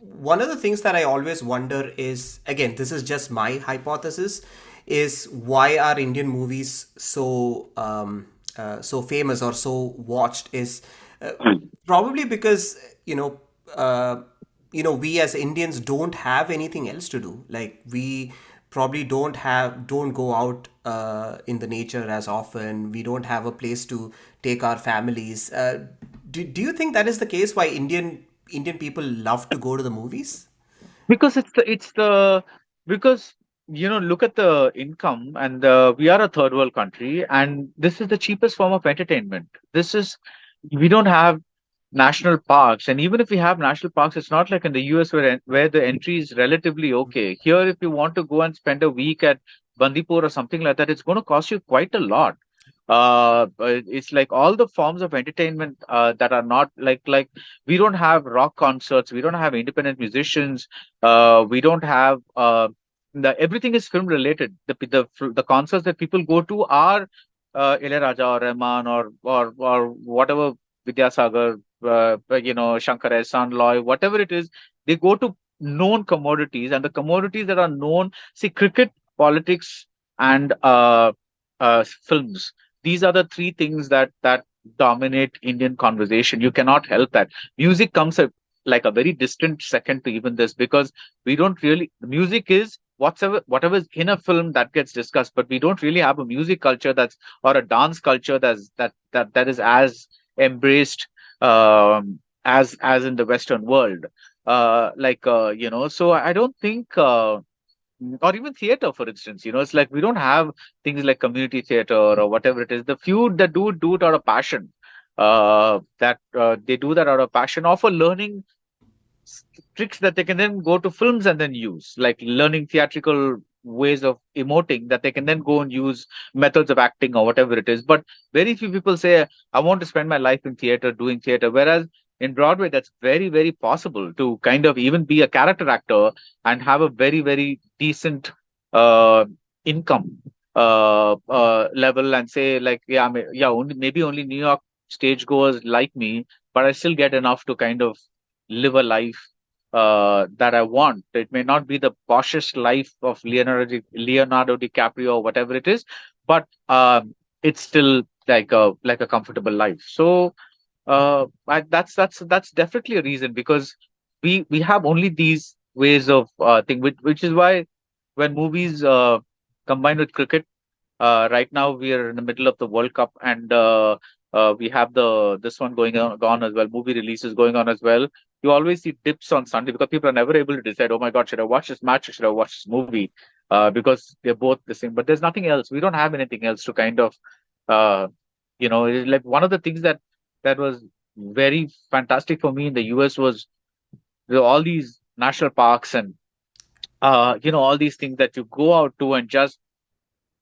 one of the things that I always wonder is, again, this is just my hypothesis, is why are Indian movies so famous or so watched? Is uh, probably because we as Indians don't have anything else to do. Like, we probably don't go out in the nature as often. We don't have a place to take our families. Do you think that is the case, why Indian people love to go to the movies? because it's the because look at the income, and we are a third world country, and this is the cheapest form of entertainment. This is We don't have national parks, and even if we have national parks, it's not like in the US, where the entry is relatively okay. Here, if you want to go and spend a week at Bandipur or something like that, it's going to cost you quite a lot. But it's like all the forms of entertainment that are not like we don't have rock concerts, we don't have independent musicians, we don't have everything is film related. The concerts that people go to are Ilayaraja or Rahman or whatever, Vidyasagar, Shankar Ehsaan Loy, whatever it is. They go to known commodities, and the commodities that are known, see, cricket, politics, and films. These are the three things that dominate Indian conversation. You cannot help that. Music comes like a very distant second to even this, because we don't really, music is whatever is in a film that gets discussed, but we don't really have a music culture that's, or a dance culture that is as embraced as in the Western world. So I don't think or even theater, for instance, it's like we don't have things like community theater or whatever it is. The few that do it out of passion, that they do that out of passion, or for learning tricks that they can then go to films and then use, like learning theatrical ways of emoting that they can then go and use methods of acting or whatever it is. But very few people say, I want to spend my life in theater doing theater. Whereas in Broadway, that's very, very possible to kind of even be a character actor and have a very, very decent uh, income level, and say, like, yeah, only maybe only New York stage goers like me, but I still get enough to kind of live a life that I want. It may not be the poshest life of Leonardo DiCaprio or whatever it is, but it's still like a comfortable life. So that's definitely a reason, because we have only these ways of thing, which is why when movies combine with cricket, right now we are in the middle of the World Cup, and we have the this one going on as well. Movie releases going on as well. You always see dips on Sunday, because people are never able to decide, oh my God, should I watch this match or should I watch this movie? Because they're both the same. But there's nothing else. We don't have anything else to kind of, uh, like one of the things that was very fantastic for me in the US was all these national parks, and all these things that you go out to and just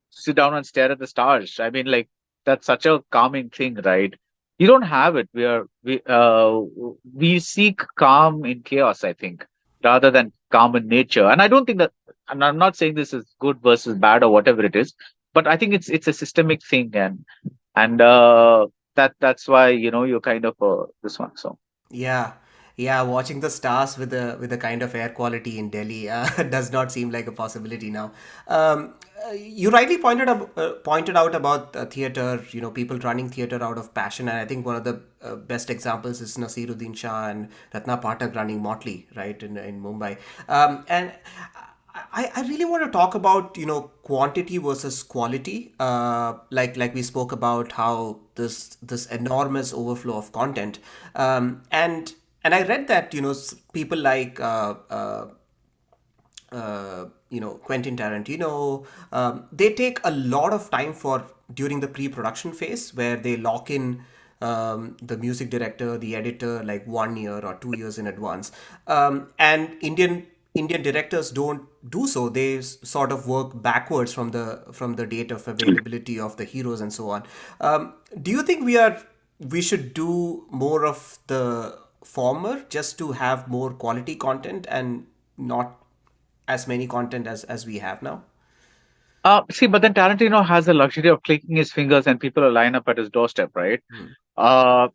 sit down and stare at the stars. I mean, like, that's such a calming thing, right? You don't have it. We seek calm in chaos, I think, rather than calm in nature. And I don't think that. and I'm not saying this is good versus bad or whatever it is, but I think it's a systemic thing, and that's why you kind of this one. So Yeah, yeah. Watching the stars with the kind of air quality in Delhi does not seem like a possibility now. You rightly pointed out about theater. You know, people running theater out of passion, and I think one of the best examples is Nasiruddin Shah and Ratna Pathak running Motley, right, in Mumbai. And I really want to talk about quantity versus quality, like we spoke about how this enormous overflow of content, and I read that people like Quentin Tarantino, they take a lot of time for during the pre-production phase where they lock in the music director, the editor, like 1 year or 2 years in advance. And Indian directors don't do so. They sort of work backwards from the date of availability of the heroes and so on. Do you think we should do more of the former just to have more quality content and not as many content as we have now? see, but then Tarantino has the luxury of clicking his fingers and people will line up at his doorstep, right?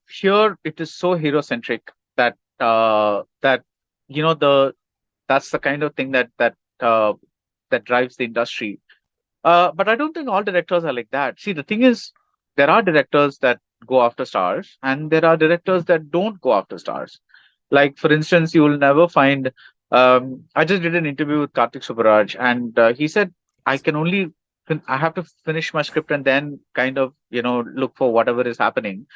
Here it is so hero centric that the that's the kind of thing uh, that drives the industry. But I don't think all directors are like that. See, the thing is, there are directors that go after stars, and there are directors that don't go after stars. Like, for instance, you will never find. I just did an interview with Kartik Subbaraj, and he said, I can only. I have to finish my script and then kind of, look for whatever is happening.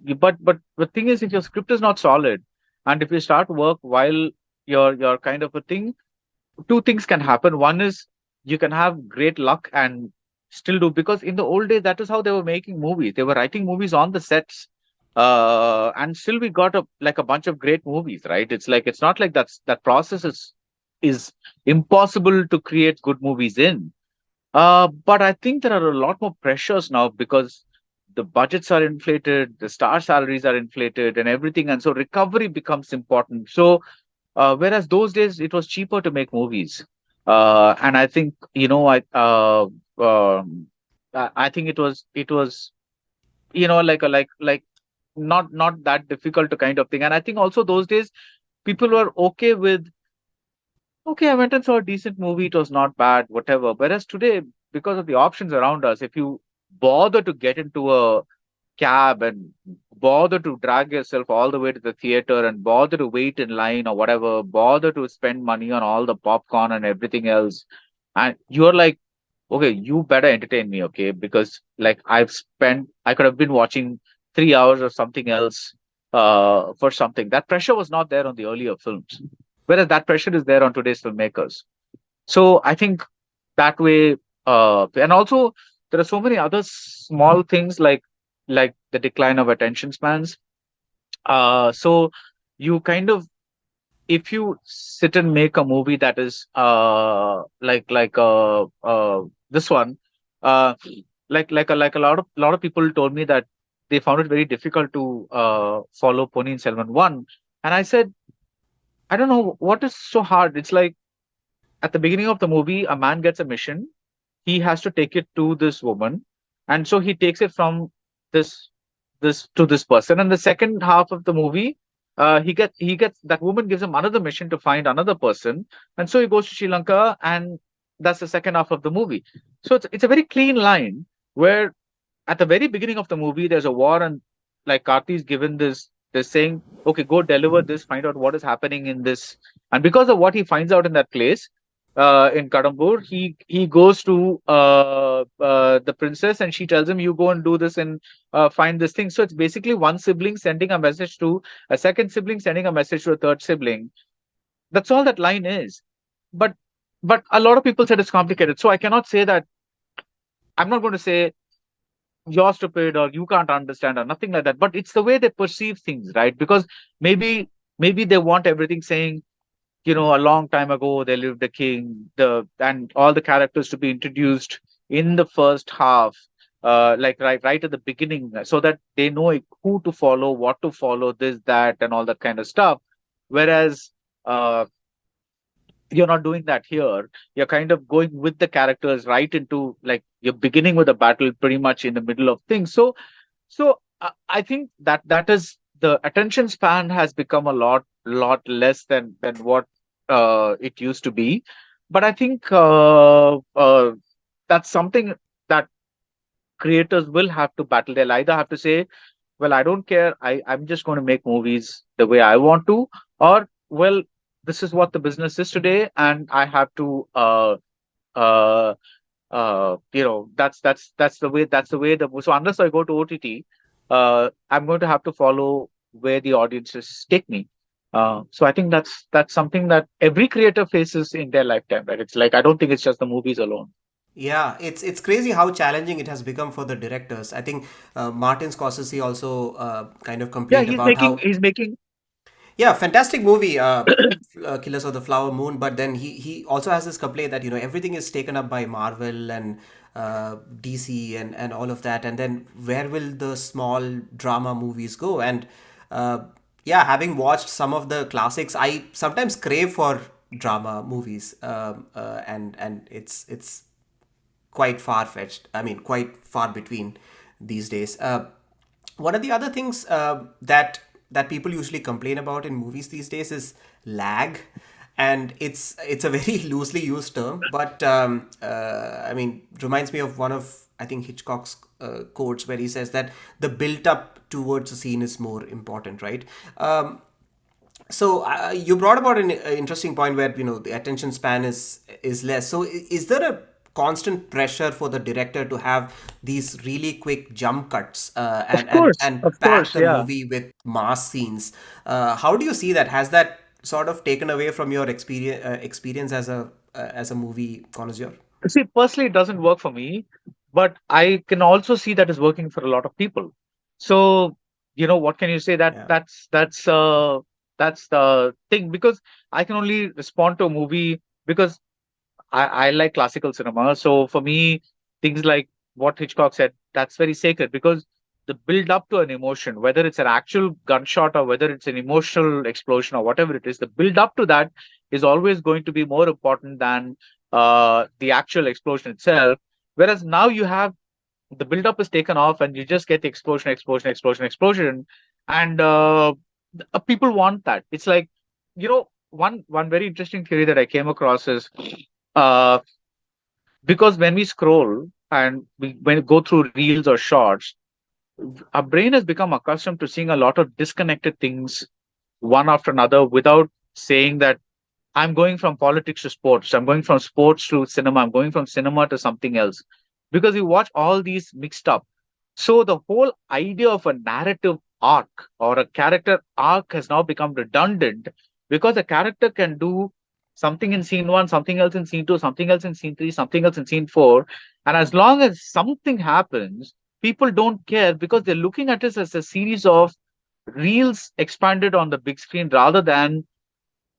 But the thing is, if your script is not solid, and if you start work while you're kind of a thing, two things can happen. One is you can have great luck and still do, because in the old days that is how they were making movies. They were writing movies on the sets, and still we got a bunch of great movies, right? It's not like that process is impossible to create good movies in. But I think there are a lot more pressures now because the budgets are inflated, the star salaries are inflated, and everything, and so recovery becomes important. So whereas those days it was cheaper to make movies, and I think I think it was like not that difficult to kind of thing. And I think also those days people were okay with, okay, I went and saw a decent movie, it was not bad, whatever. Whereas today, because of the options around us, if you bother to get into a cab and bother to drag yourself all the way to the theater and bother to wait in line or whatever, bother to spend money on all the popcorn and everything else. And you're like, okay, you better entertain me, okay? Because like I could have been watching 3 hours of something else for something. That pressure was not there on the earlier films, whereas that pressure is there on today's filmmakers. So I think that way, and also there are so many other small things like the decline of attention spans. So you kind of, if you sit and make a movie that is this one, uh, like a lot of people told me that they found it very difficult to follow Pony Selvan one, and I said, I don't know what is so hard. It's like at the beginning of the movie, a man gets a mission. He has to take it to this woman, and so he takes it from this this to this person. And the second half of the movie, he gets that woman gives him another mission to find another person, and so he goes to Sri Lanka, and that's the second half of the movie. So it's a very clean line where at the very beginning of the movie there's a war, and like Karti's given this saying, okay, go deliver this, find out what is happening in this. And because of what he finds out in that place, in Kadambur, he goes to the princess, and she tells him, "You go and do this and find this thing." So it's basically one sibling sending a message to a second sibling, sending a message to a third sibling. That's all that line is. But a lot of people said it's complicated. So I cannot say that. I'm not going to say you're stupid or you can't understand or nothing like that. But it's the way they perceive things, right? Because maybe they want everything saying, a long time ago there lived a king, and all the characters to be introduced in the first half, like right at the beginning, so that they know who to follow, what to follow, this, that, and all that kind of stuff. Whereas, uh, You're not doing that here. You're kind of going with the characters right into, like, you're beginning with a battle pretty much in the middle of things. So I think that is the attention span has become a lot less than what it used to be. But I think that's something that creators will have to battle. They'll either have to say, well, I don't care. I'm just going to make movies the way I want to, or, well, this is what the business is today, and I have to, uh, that's the way so unless I go to OTT, I'm going to have to follow where the audiences take me. So I think that's something that every creator faces in their lifetime, right? It's like, I don't think it's just the movies alone. Yeah, it's crazy how challenging it has become for the directors. I think Martin Scorsese also kind of Yeah, complained he's about making how, he's making yeah, fantastic movie, Killers of the Flower Moon. But then he also has this complaint that everything is taken up by Marvel and DC and all of that, and then where will the small drama movies go? And uh, yeah, having watched some of the classics, I sometimes crave for drama movies, and it's quite far fetched. I mean, quite far between these days. One of the other things that people usually complain about in movies these days is lag, and it's a very loosely used term, but I mean, reminds me of one of, I think, Hitchcock's quotes where he says that the build up towards a scene is more important, right? So you brought about an interesting point where the attention span is less. So is there a constant pressure for the director to have these really quick jump cuts Of and of pack course, the yeah. movie with mass scenes? How do you see that? Has that sort of taken away from your experience as a movie connoisseur? See, personally, it doesn't work for me, but I can also see that is working for a lot of people. So, what can you say? That Yeah. that's the thing, because I can only respond to a movie because I like classical cinema. So for me, things like what Hitchcock said, that's very sacred, because the build up to an emotion, whether it's an actual gunshot or whether it's an emotional explosion or whatever it is, the build up to that is always going to be more important than the actual explosion itself. Whereas now you have the build up is taken off and you just get the explosion, explosion, explosion, explosion. And people want that. It's like, one very interesting theory that I came across is, uh, because when we scroll and when we go through reels or shorts, our brain has become accustomed to seeing a lot of disconnected things one after another without saying that I'm going from politics to sports, I'm going from sports to cinema, I'm going from cinema to something else. Because we watch all these mixed up. So the whole idea of a narrative arc or a character arc has now become redundant, because a character can do something in scene one, something else in scene two, something else in scene three, something else in scene four. And as long as something happens, people don't care, because they're looking at this as a series of reels expanded on the big screen rather than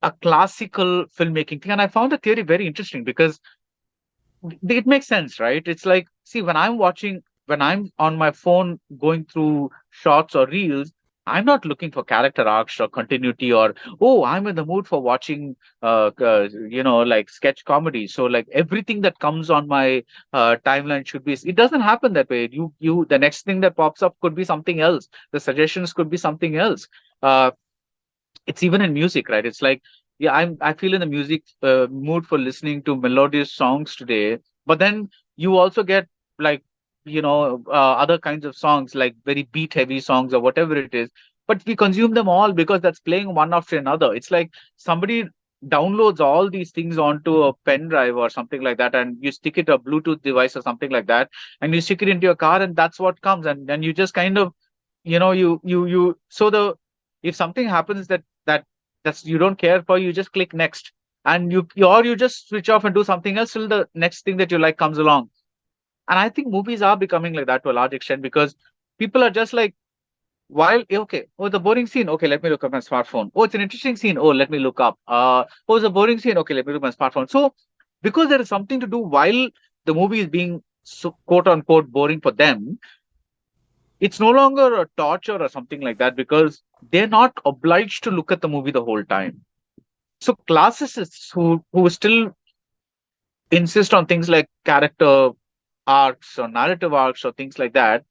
a classical filmmaking thing. And I found the theory very interesting because it makes sense, right? It's like, see, when I'm on my phone going through shots or reels, I'm not looking for character arcs or continuity, or, oh, I'm in the mood for watching, like sketch comedy. So, like, everything that comes on my timeline should be, it doesn't happen that way. The next thing that pops up could be something else. The suggestions could be something else. Uh, it's even in music, right? It's like, yeah, I feel in the music mood for listening to melodious songs today, but then you also get, like, other kinds of songs, like very beat heavy songs or whatever it is, but we consume them all because that's playing one after another. It's like somebody downloads all these things onto a pen drive or something like that, and you stick it a Bluetooth device or something like that, and you stick it into your car, and that's what comes. And then you just kind of, so the if something happens that's you don't care for, you just click next, and or you just switch off and do something else till the next thing that you like comes along. And I think movies are becoming like that to a large extent, because people are just like, while, okay, oh, the boring scene, okay, let me look at my smartphone. Oh, it's an interesting scene, oh, let me look up. Oh, it's a boring scene, okay, let me look at my smartphone. So because there is something to do while the movie is being, so, quote unquote, boring for them, it's no longer a torture or something like that, because they're not obliged to look at the movie the whole time. So classicists who still insist on things like character arcs or narrative arcs or things like that,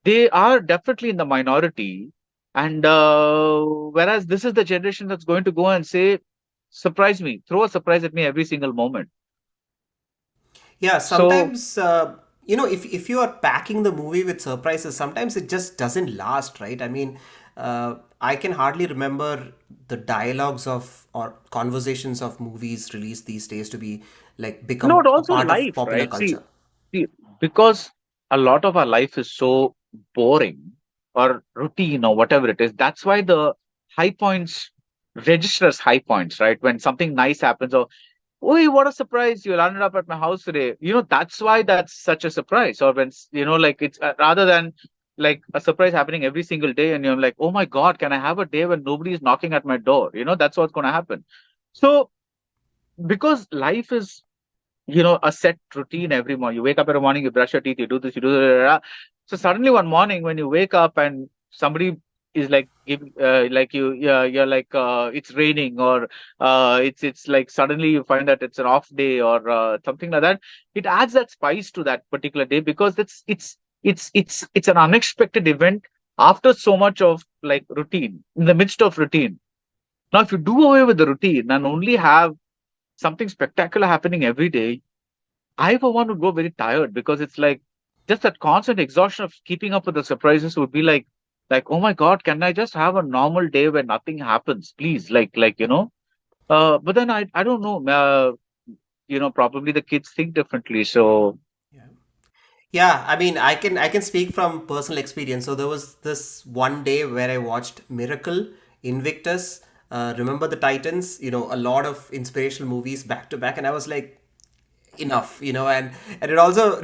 they are definitely in the minority. And whereas this is the generation that's going to go and say, surprise me, throw a surprise at me every single moment. Yeah, So sometimes if you are packing the movie with surprises, sometimes it just doesn't last, right? I mean, I can hardly remember the dialogues of or conversations of movies released these days to be like no, become it a also part of life, popular right? culture. See, because a lot of our life is so boring or routine or whatever it is. That's why the high points register as high points, right? When something nice happens, or oh, what a surprise! You landed up at my house today. That's why that's such a surprise. Or when like it's rather than like a surprise happening every single day, and you're like, oh my god, can I have a day when nobody is knocking at my door? That's what's going to happen. So because life is a set routine every morning. You wake up in the morning, you brush your teeth, you do this, you do that. So suddenly one morning when you wake up and somebody is like like you're like it's raining, or it's like suddenly you find that it's an off day, or something like that. It adds that spice to that particular day because it's an unexpected event after so much of like routine, in the midst of routine. Now, if you do away with the routine and only have something spectacular happening every day, I, for one, would go very tired because it's like just that constant exhaustion of keeping up with the surprises would be oh my God, can I just have a normal day where nothing happens, please? But then I don't know. Probably the kids think differently. So Yeah, I mean, I can speak from personal experience. So there was this one day where I watched Miracle, Invictus, Remember the Titans. A lot of inspirational movies back to back, and I was like, enough. And it also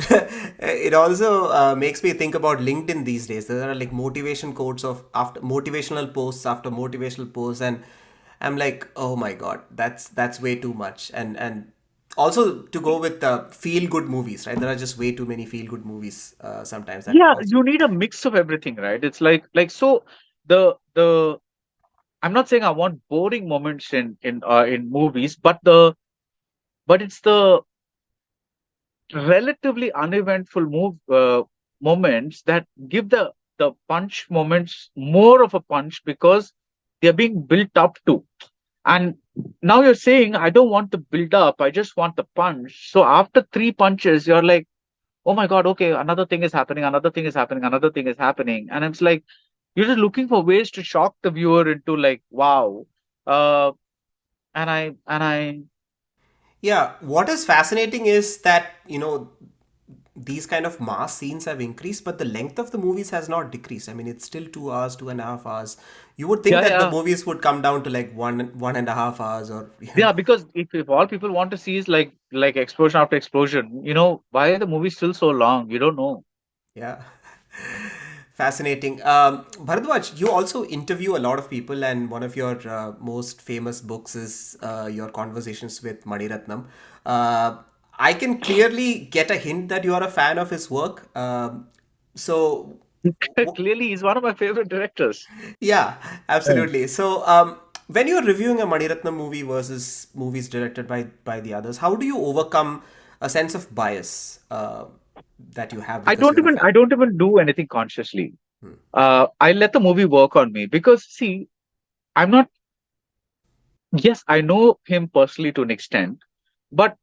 it also makes me think about LinkedIn these days. There are like motivation quotes of after motivational posts, and I'm like, oh my god, that's way too much. And also to go with feel good movies, right? There are just way too many feel good movies sometimes that yeah, also. you need a mix of everything, right? It's so the I'm not saying I want boring moments in movies, but it's the relatively uneventful moments that give the punch moments more of a punch because they're being built up to. And now you're saying, I don't want the build up, I just want the punch. So after three punches, you're like, oh my God, okay, another thing is happening, another thing is happening, another thing is happening. And it's like, you're just looking for ways to shock the viewer into like, wow. Uh, and I Yeah, what is fascinating is that these kind of mass scenes have increased, but the length of the movies has not decreased. I mean, it's still 2 hours, 2.5 hours. You would think yeah, that the yeah. movies would come down to like 1.5 hours, or Yeah, because if all people want to see is like explosion after explosion, why are the movies still so long? You don't know. yeah. Fascinating. Bharadwaj, you also interview a lot of people, and one of your most famous books is your conversations with Mani Ratnam. I can clearly get a hint that you are a fan of his work. So, w- Clearly, he's one of my favorite directors. yeah, Yeah. absolutely. So, when you're reviewing a Mani Ratnam movie versus movies directed by the others, how do you overcome a sense of bias that you have I because don't you're a even fan? I don't even do anything consciously. I let the movie work on me because see, I'm not. Yes, I know him personally to an extent, but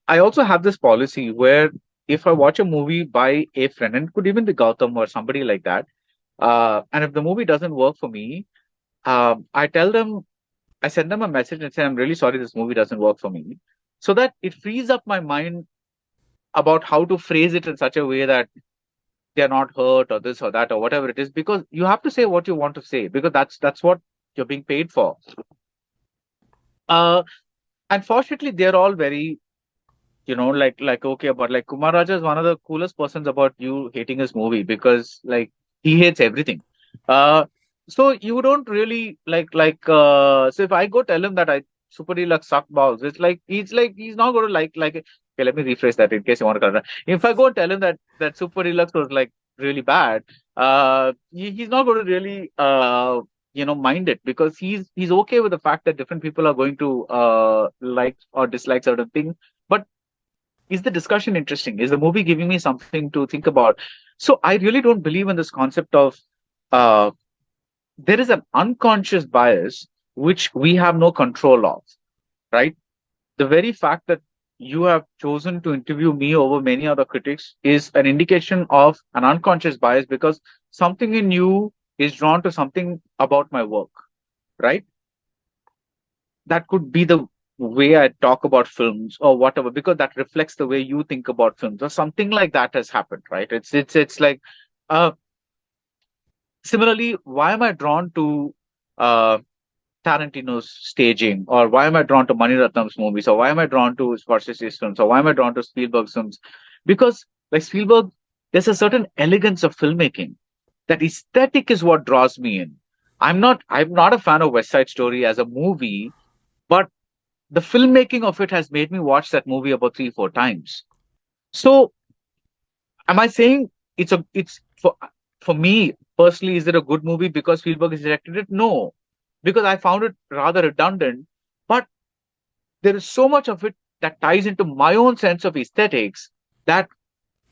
I also have this policy where if I watch a movie by a friend, and it could even be Gautam or somebody like that, and if the movie doesn't work for me, I tell them, I send them a message and say, I'm really sorry this movie doesn't work for me. So that it frees up my mind about how to phrase it in such a way that they're not hurt or this or that or whatever it is. Because you have to say what you want to say, because that's what you're being paid for. Uh Unfortunately, they're all very, like okay, but like Kumar Raja is one of the coolest persons about you hating his movie because like he hates everything. Uh, so you don't really so if I go tell him that I Super Deluxe suck balls, it's like he's not going to like it. Okay, let me rephrase that in case you want to correct. If I go and tell him that Super Deluxe was like really bad, he's not going to really mind it, because he's okay with the fact that different people are going to like or dislike certain things. But is the discussion interesting? Is the movie giving me something to think about? So I really don't believe in this concept of uh, there is an unconscious bias which we have no control of, right? The very fact that you have chosen to interview me over many other critics is an indication of an unconscious bias, because something in you is drawn to something about my work, right? That could be the way I talk about films or whatever, because that reflects the way you think about films, or something like that has happened, right? It's like uh similarly, why am I drawn to uh Tarantino's staging, or why am I drawn to Mani Ratnam's movies, or why am I drawn to Scorsese's films, or why am I drawn to Spielberg's films? Because, like Spielberg, there's a certain elegance of filmmaking. That aesthetic is what draws me in. I'm not a fan of West Side Story as a movie, but the filmmaking of it has made me watch that movie about 3, 4 times. So, am I saying it's for me personally, is it a good movie because Spielberg has directed it? No, because I found it rather redundant. But there is so much of it that ties into my own sense of aesthetics, that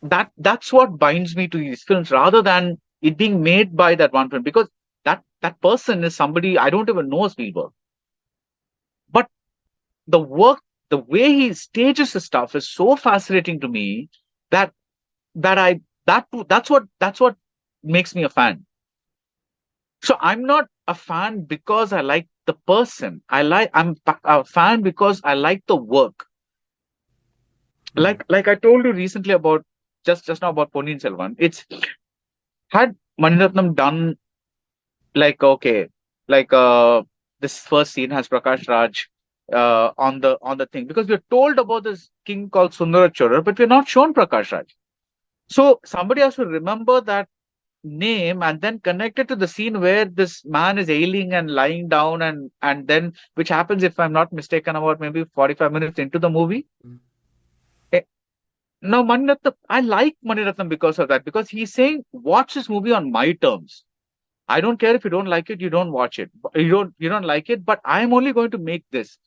that's what binds me to these films, rather than it being made by that one film, because that person is somebody I don't even know, Spielberg. But the work, the way he stages the stuff is so fascinating to me that that I that's what makes me a fan. So I'm not a fan because I like the person. I'm a fan because I like the work. Like I told you recently about just now about Ponniyin Selvan. It's had Mani Ratnam done, like, okay, like this first scene has Prakash Raj on the thing, because we're told about this king called Sundarachorra, but we're not shown Prakash Raj. So somebody has to remember that name and then connect it to the scene where this man is ailing and lying down, and then, which happens, if I'm not mistaken, about maybe 45 minutes into the movie. Eh, Now, Mani Ratnam, I like Mani Ratnam because of that, because he's saying, watch this movie on my terms. I don't care if you don't like it, you don't watch it. You don't like it, but I'm only going to make this.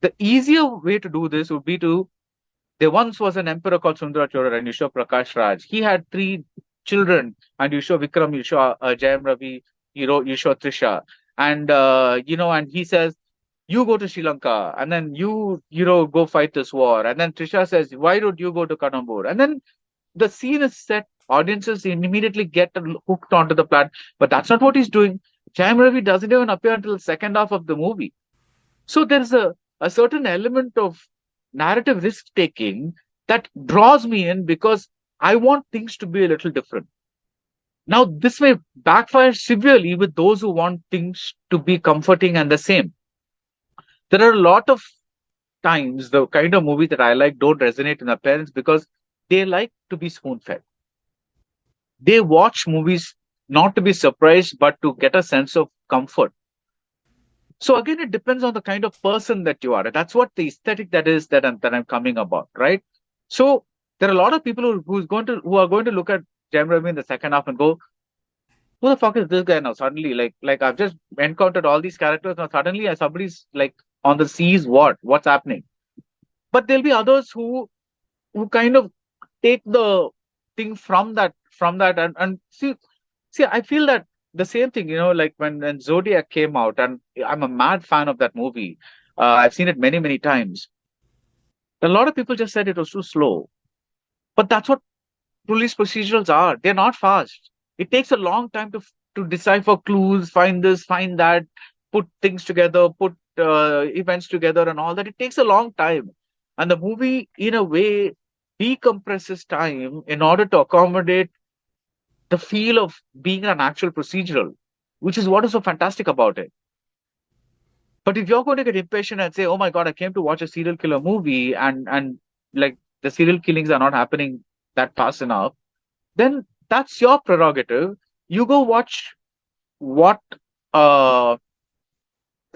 The easier way to do this would be to, there once was an emperor called Sundarachorra, and you show Prakash Raj. He had 3 children, and you show Vikram, you show Jayam Ravi, you show Trisha. And he says, you go to Sri Lanka, and then go fight this war. And then Trisha says, why don't you go to Kadambur? And then the scene is set, audiences immediately get hooked onto the plot. But that's not what he's doing. Jayam Ravi doesn't even appear until the second half of the movie. So there's a certain element of narrative risk taking that draws me in, because I want things to be a little different. Now, this may backfire severely with those who want things to be comforting and the same. There are a lot of times the kind of movie that I like don't resonate with my parents, because they like to be spoon fed. They watch movies not to be surprised, but to get a sense of comfort. So again, it depends on the kind of person that you are. That's what the aesthetic that is that I'm coming about, right? So there are a lot of people who are going to look at Jam Ravi in the second half and go, who the fuck is this guy now? Suddenly, like I've just encountered all these characters, now suddenly somebody's like on the seas. What's happening? But there'll be others who kind of take the thing from that and see, I feel that the same thing, like when Zodiac came out, and I'm a mad fan of that movie. I've seen it many, many times. A lot of people just said it was too slow. But that's what police procedurals are. They're not fast. It takes a long time to decipher clues, find this, find that, put things together, put events together, and all that. It takes a long time. And the movie, in a way, decompresses time in order to accommodate the feel of being an actual procedural, which is what is so fantastic about it. But if you're going to get impatient and say, "Oh my God, I came to watch a serial killer movie," and like the serial killings are not happening that fast enough, then that's your prerogative. You go watch what uh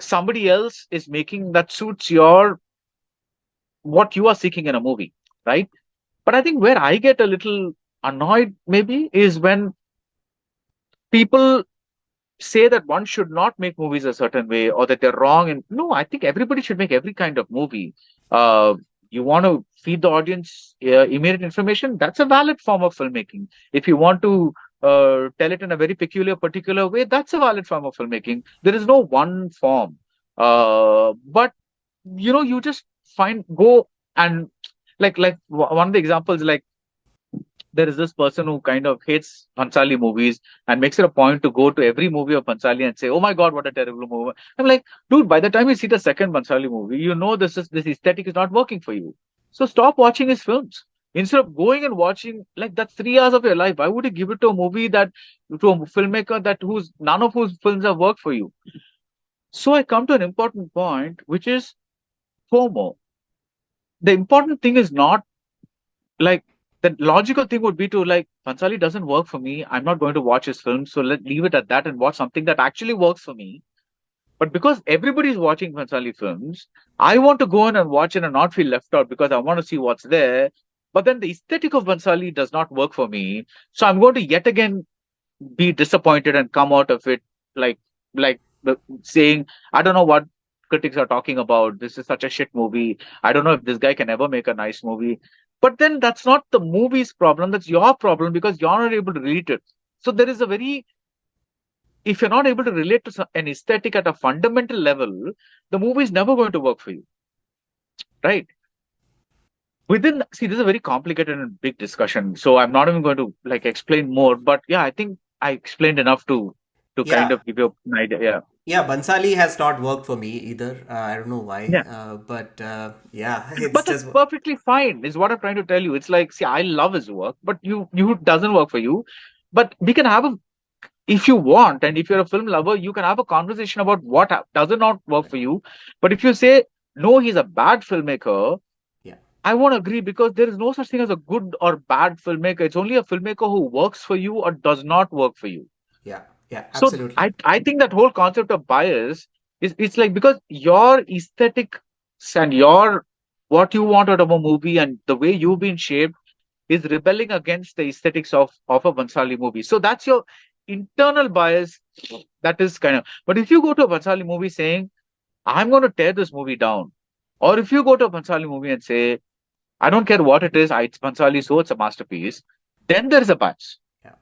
somebody else is making that suits your what you are seeking in a movie, right? But I think where I get a little annoyed maybe is when people say that one should not make movies a certain way or that they're wrong. And no, I think everybody should make every kind of movie. Uh, you want to feed the audience immediate information, that's a valid form of filmmaking. If you want to tell it in a very peculiar, particular way, that's a valid form of filmmaking. There is no one form. But you just go and one of the examples, like there is this person who kind of hates Bhansali movies and makes it a point to go to every movie of Bhansali and say, "Oh my God, what a terrible movie!" I'm like, dude, by the time you see the second Bhansali movie, you know this aesthetic is not working for you. So stop watching his films. Instead of going and watching, like, that's 3 hours of your life, why would you give it to a movie to a filmmaker whose none of whose films have worked for you? So I come to an important point, which is FOMO. The important thing is not, like, the logical thing would be to, like, Pansali doesn't work for me. I'm not going to watch his film. So let leave it at that and watch something that actually works for me. But because everybody's watching Pansali films, I want to go in and watch it and not feel left out because I want to see what's there. But then the aesthetic of Pansali does not work for me. So I'm going to yet again be disappointed and come out of it like saying, I don't know what critics are talking about. This is such a shit movie. I don't know if this guy can ever make a nice movie. But then that's not the movie's problem. That's your problem because you're not able to relate it. So there is a very, if you're not able to relate to an aesthetic at a fundamental level, the movie is never going to work for you. Right? See, this is a very complicated and big discussion. So I'm not even going to like explain more. But yeah, I think I explained enough to kind Yeah. of give you an idea. Yeah. Yeah, Bansali has not worked for me either. I don't know why, Yeah. but yeah, it's But that's just perfectly fine, is what I'm trying to tell you. It's like, see, I love his work, but you doesn't work for you. But we can have a, if you want, and if you're a film lover, you can have a conversation about what does not work for you. But if you say no, he's a bad filmmaker, yeah, I won't agree because there is no such thing as a good or bad filmmaker. It's only a filmmaker who works for you or does not work for you. yeah, yeah, So absolutely. I think that whole concept of bias is, it's like, because your aesthetic and your what you want out of a movie and the way you've been shaped is rebelling against the aesthetics of a Bansali movie. So that's your internal bias. That is kind of, but if you go to a Bansali movie saying, I'm going to tear this movie down, or if you go to a Bansali movie and say, I don't care what it is, it's Bansali, so it's a masterpiece, then there is a bias. Yeah,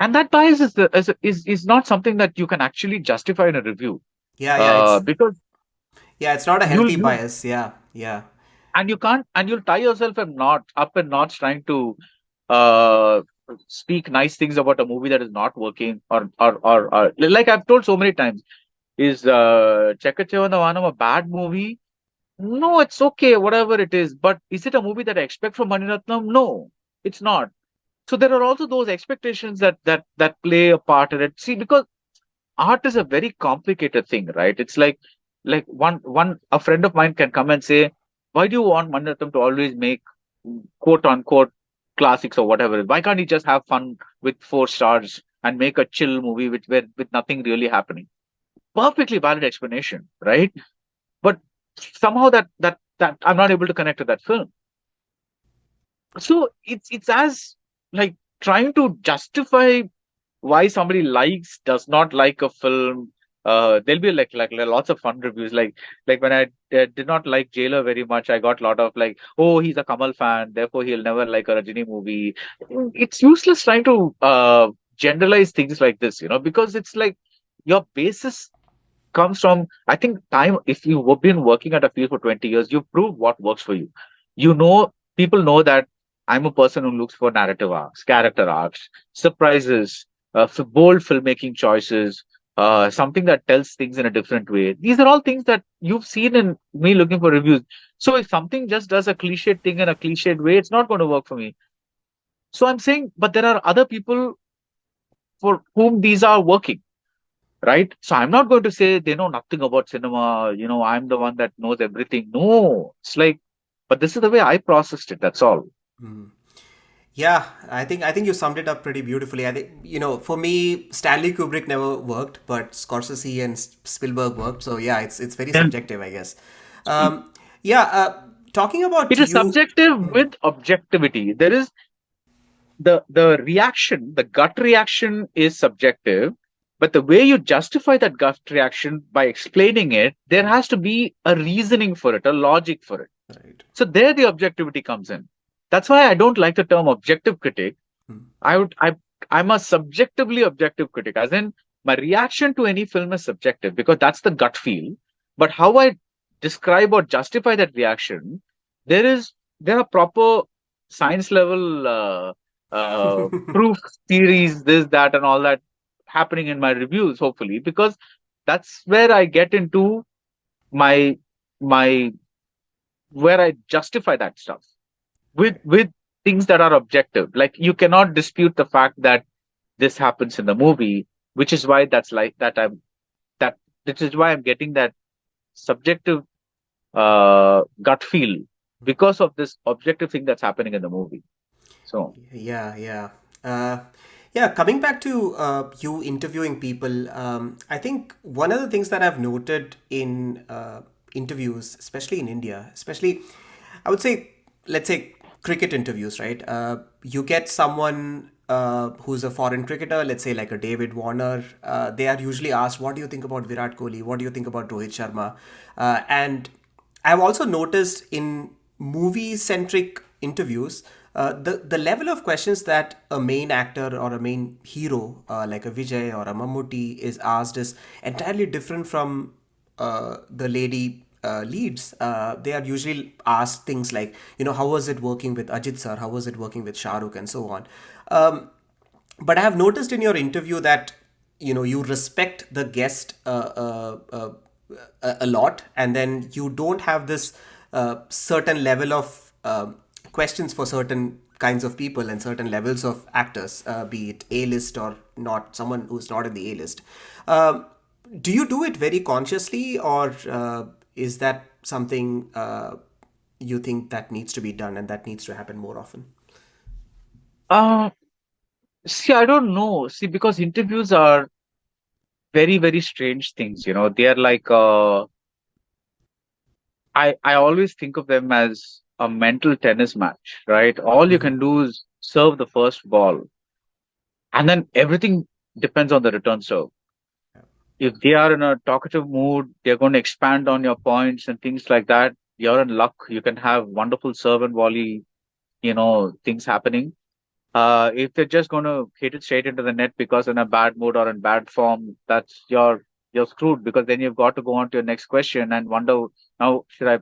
And that bias is not something that you can actually justify in a review. yeah, yeah. It's Because yeah, it's not a you'll healthy you bias. Yeah, yeah, and you can't, and you'll tie yourself in knots trying to uh speak nice things about a movie that is not working, or like I've told so many times, is Chekachevandavanam a bad movie? No, it's okay, whatever it is. But is it a movie that I expect from Mani Ratnam? No, it's not. So there are also those expectations that play a part in it. See, because art is a very complicated thing, right? It's like one a friend of mine can come and say, why do you want Mani Ratnam to always make quote unquote classics or whatever? Why can't he just have fun with 4 stars and make a chill movie with nothing really happening? Perfectly valid explanation, right? But somehow that I'm not able to connect to that film. So it's as like trying to justify why somebody does not like a film. There'll be like lots of fun reviews. Like when I did not like Jailer very much, I got a lot of like, oh, he's a Kamal fan, therefore he'll never like a Rajini movie. It's useless trying to generalize things like this, because it's like your basis comes from, I think, time. If you've been working at a field for 20 years, you've proved what works for you. People know that I'm a person who looks for narrative arcs, character arcs, surprises, bold filmmaking choices, something that tells things in a different way. These are all things that you've seen in me looking for reviews. So if something just does a cliched thing in a cliched way, it's not going to work for me. So I'm saying, but there are other people for whom these are working, right? So I'm not going to say they know nothing about cinema. I'm the one that knows everything. No, it's like, but this is the way I processed it. That's all. yeah. I think you summed it up pretty beautifully. I think for me, Stanley Kubrick never worked, but Scorsese and Spielberg worked. So yeah, it's very And subjective, I guess. Yeah. Talking about it is you. subjective with objectivity. There is the reaction, the gut reaction is subjective. But the way you justify that gut reaction by explaining it, there has to be a reasoning for it, a logic for it. Right. So there the objectivity comes in. That's why I don't like the term objective critic. Hmm. I would I I'm a subjectively objective critic, as in my reaction to any film is subjective because that's the gut feel. But how I describe or justify that reaction, there is there are proper science level proof theories, this, that, and all that happening in my reviews, hopefully, because that's where I get into my my where I justify that stuff Right. with things that are objective. Like you cannot dispute the fact that this happens in the movie, which is why that's like that I'm that this is why I'm getting that subjective gut feel because of this objective thing that's happening in the movie. So Yeah, yeah. Yeah, coming back to you interviewing people, I think one of the things that I've noted in interviews, especially in India, especially, I would say, let's say cricket interviews, right? You get someone who's a foreign cricketer, let's say like a David Warner. They are usually asked, "What do you think about Virat Kohli? What do you think about Rohit Sharma?" And I've also noticed in movie-centric interviews, the level of questions that a main actor or a main hero, like a Vijay or a Mammootty, is asked is entirely different from the lady leads. They are usually asked things like, how was it working with Ajit sir? How was it working with Shah Rukh? And so on. But I have noticed in your interview that you respect the guest a lot, and then you don't have this certain level of questions for certain kinds of people and certain levels of actors, be it A list or not, someone who's not in the A list. Um, do you do it very consciously, or is that something you think that needs to be done and that needs to happen more often? uh see, I don't know. See, because interviews are very, very strange things, they are like I always think of them as a mental tennis match, right? All you can do is serve the first ball, and then everything depends on the return serve. If they are in a talkative mood, they're going to expand on your points and things like that. You're in luck. You can have wonderful serve and volley, things happening. If they're just going to hit it straight into the net because in a bad mood or in bad form, that's you're screwed because then you've got to go on to your next question and wonder now should I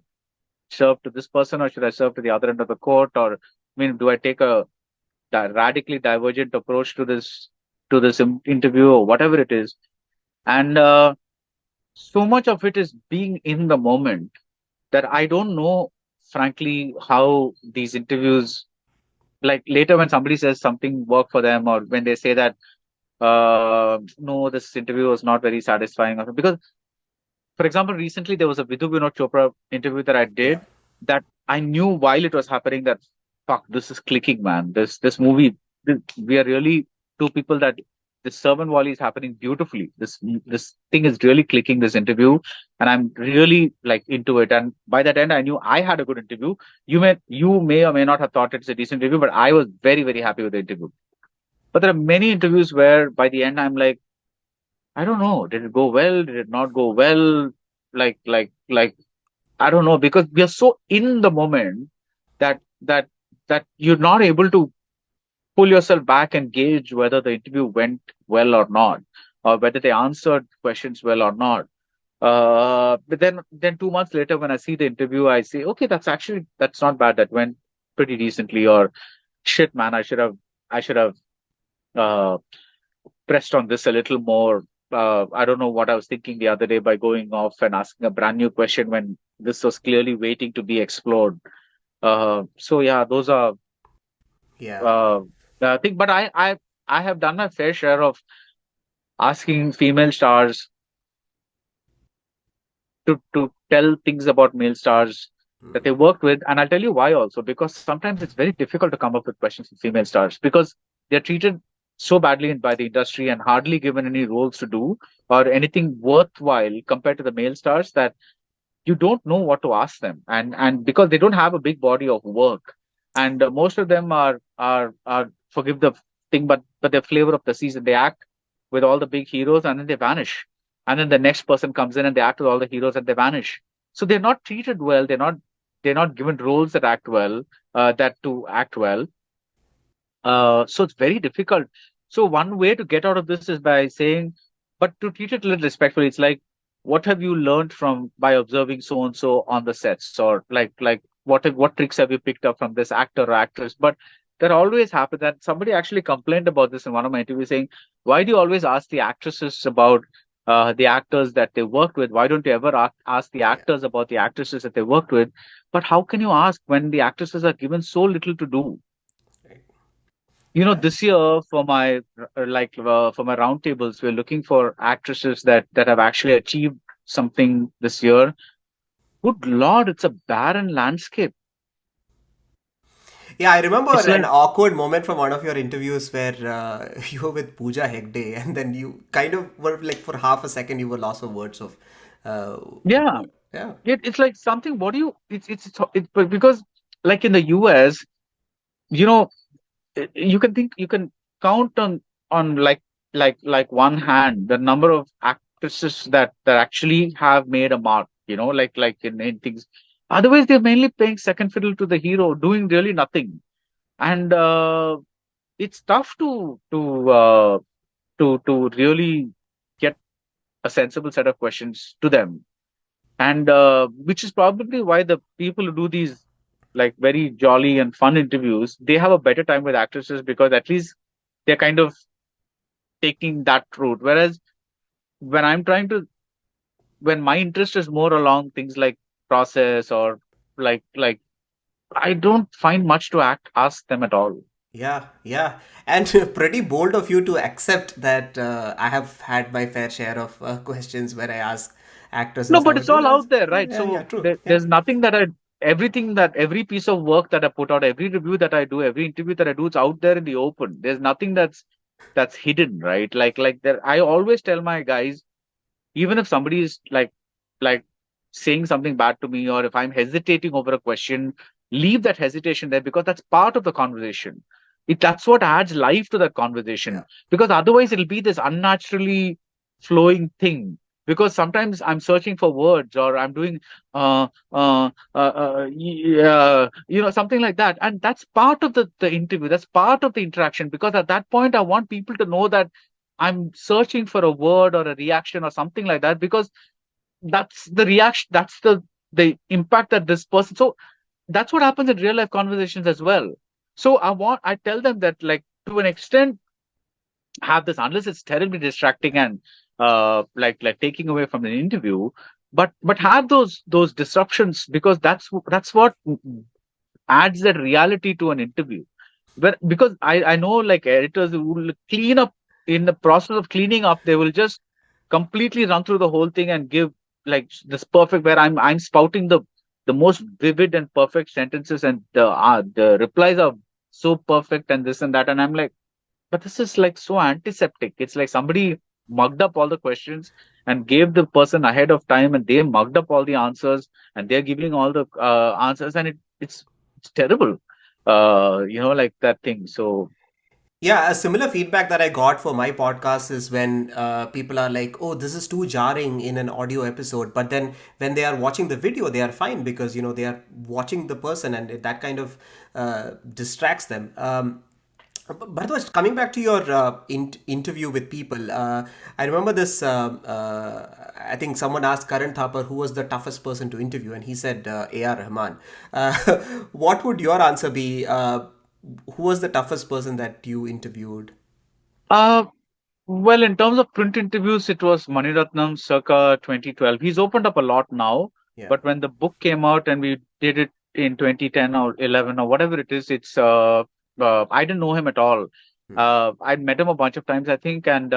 serve to this person or should I serve to the other end of the court? Or, I mean, do I take a radically divergent approach to this interview or whatever it is? And so much of it is being in the moment that I don't know, frankly, how these interviews, like later when somebody says something worked for them or when they say that, no, this interview was not very satisfying. Because, for example, recently there was a Vidhu Vinod Chopra interview that I Yeah. did that I knew while it was happening that, fuck, this is clicking, man. This movie, we are really two people that this servant volley is happening beautifully. This thing is really clicking, this interview, and I'm really like into it. And by that end, I knew I had a good interview. You may or may not have thought it's a decent interview, but I was very, very happy with the interview. But there are many interviews where by the end I'm like, I don't know, did it go well? Did it not go well? Like I don't know, because we are so in the moment that that that you're not able to pull yourself back and gauge whether the interview went well or not, or whether they answered questions well or not. But then 2 months later, when I see the interview, I say, okay, that's not bad. That went pretty decently. Or shit, man, I should have uh, pressed on this a little more. I don't know what I was thinking the other day by going off and asking a brand new question when this was clearly waiting to be explored. So yeah, those are Yeah. uh, the thing. But I have done my fair share of asking female stars to tell things about male stars that they worked with, and I'll tell you why also. Because sometimes it's very difficult to come up with questions with female stars because they're treated so badly by the industry and hardly given any roles to do or anything worthwhile compared to the male stars that you don't know what to ask them, and because they don't have a big body of work, and most of them are forgive the thing, but they're flavor of the season. They act. with all the big heroes and then they vanish. And then the next person comes in and they act with all the heroes and they vanish. So they're not treated well. They're not given roles that act well, that to act well. So it's very difficult. So one way to get out of this is by saying, but to treat it a little respectfully, it's like, what have you learned from by observing so and so on the sets, or like what tricks have you picked up from this actor or actress? But that always happens. That somebody actually complained about this in one of my interviews, saying, why do you always ask the actresses about the actors that they worked with? Why don't you ever ask the Yeah. actors about the actresses that they worked with? But how can you ask when the actresses are given so little to do? Right. Yeah. This year for my for my roundtables, we're looking for actresses that have actually achieved something this year. Good Lord, it's a barren landscape. Yeah, I remember It's an like, awkward moment from one of your interviews where you were with Pooja Hegde, and then you kind of were like for half a second you were lost for words of, uh, yeah, yeah, it's like something. What do you? It's because like in the US, you know, you can count on like one hand the number of actresses that actually have made a mark. Like in things. Otherwise, they're mainly playing second fiddle to the hero, doing really nothing. And it's tough to really get a sensible set of questions to them, and which is probably why the people who do these like very jolly and fun interviews, they have a better time with actresses, because at least they're kind of taking that route. Whereas when I'm trying to when my interest is more along things like process, or like I don't find much to ask them at all. yeah, yeah, and pretty bold of you to accept that I have had my fair share of questions where I ask No, actresses but how it's it is. all out there, right? Yeah, yeah, So true. Yeah, there's nothing that every piece of work that I put out, every review that I do, every interview that I do, it's out there in the open. There's nothing that's hidden, right? Like there, I always tell my guys, even if somebody is like saying something bad to me, or if I'm hesitating over a question, leave that hesitation there, because that's part of the conversation. That's what adds life to that yeah, conversation, because otherwise it'll be this unnaturally flowing thing. Because sometimes I'm searching for words, or I'm doing something like that, and that's part of the interview, that's part of the interaction, because at that point I want people to know that I'm searching for a word or a reaction or something like that, because that's the reaction, that's the impact that this person. So that's what happens in real life conversations as well. So I tell them that, like, to an extent, have this, unless it's terribly distracting and like taking away from the interview, but have those disruptions, because that's what adds that reality to an interview. But because I know, like, editors who will clean up, in the process of cleaning up, they will just completely run through the whole thing and give like this perfect, where I'm spouting the most vivid and perfect sentences, and the replies are so perfect and this and that, and I'm like, but this is like so antiseptic. It's like somebody mugged up all the questions and gave the person ahead of time, and they mugged up all the answers, and they're giving all the answers, and it's terrible. Like that thing. So yeah. A similar feedback that I got for my podcast is when people are like, "Oh, this is too jarring in an audio episode," but then when they are watching the video, they are fine because they are watching the person, and that kind of distracts them. Bharadwaj, coming back to your interview with people, I remember this. I think someone asked Karan Thapar who was the toughest person to interview, and he said A.R. Rahman. Uh, what would your answer be? Who was the toughest person that you interviewed? uh well, in terms of print interviews, it was Mani Ratnam circa 2012. He's opened up a lot now, Yeah. but when the book came out and we did it in 2010 or 11 or whatever it is, it's I didn't know him at all. I'd met him a bunch of times, I think, and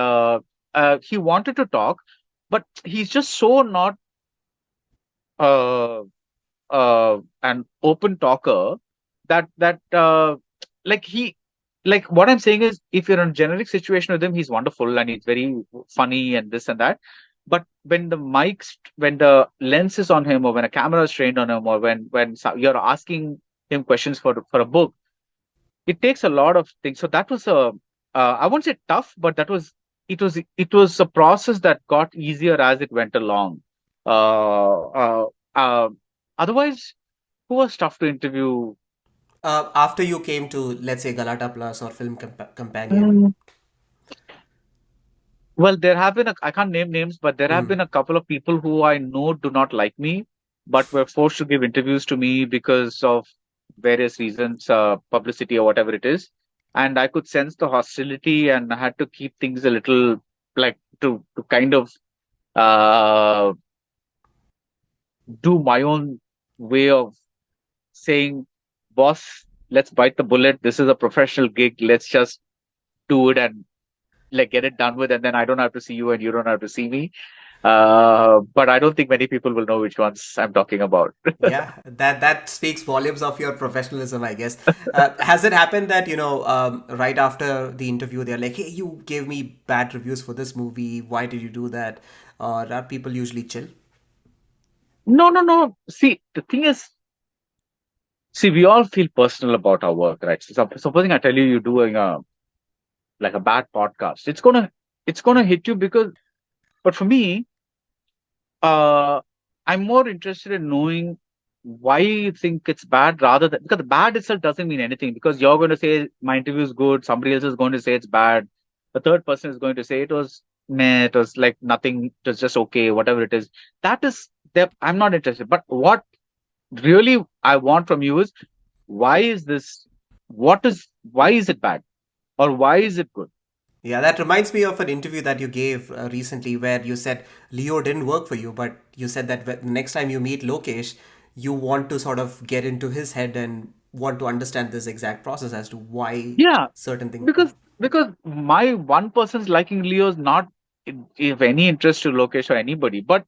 he wanted to talk, but he's just so not uh, an open talker, that like he like what I'm saying is, if you're in a generic situation with him, he's wonderful and he's very funny and this and that. But when the lens is on him, or when a camera is trained on him, or when you're asking him questions for a book, it takes a lot of things. So that was I won't say tough, but that was it was a process that got easier as it went along. Uh, uh, uh, Otherwise, who was tough to interview? After you came to, let's say, Galata Plus or Companion. Mm. Well, there have been I can't name names, but there have been a couple of people who I know do not like me, but were forced to give interviews to me because of various reasons, publicity or whatever it is. And I could sense the hostility, and I had to keep things a little like to kind of uh, do my own way of saying, boss, let's bite the bullet. This is a professional gig. Let's just do it and like get it done with, and then I don't have to see you and you don't have to see me. But I don't think many people will know which ones I'm talking about. Yeah, that speaks volumes of your professionalism, I guess. Has it happened that, right after the interview, they're like, "Hey, you gave me bad reviews for this movie. Why did you do that?" Or are people usually chill? No, no, no. See, the thing is, we all feel personal about our work, right? So, supposing I tell you you're doing a like a bad podcast, it's gonna hit you because. But for me, uh, I'm more interested in knowing why you think it's bad rather than because the bad itself doesn't mean anything because you're going to say my interview is good, somebody else is going to say it's bad, the third person is going to say it was meh, it was like nothing, it was just okay, whatever it is. That is that I'm not interested. But what really I want from you is why is this why is it bad or why is it good? Yeah, that reminds me of an interview that you gave recently where you said Leo didn't work for you, but you said that next time you meet Lokesh, you want to sort of get into his head and want to understand this exact process as to why Yeah, certain things. because my one person's liking Leo is not if any interest to Lokesh or anybody, but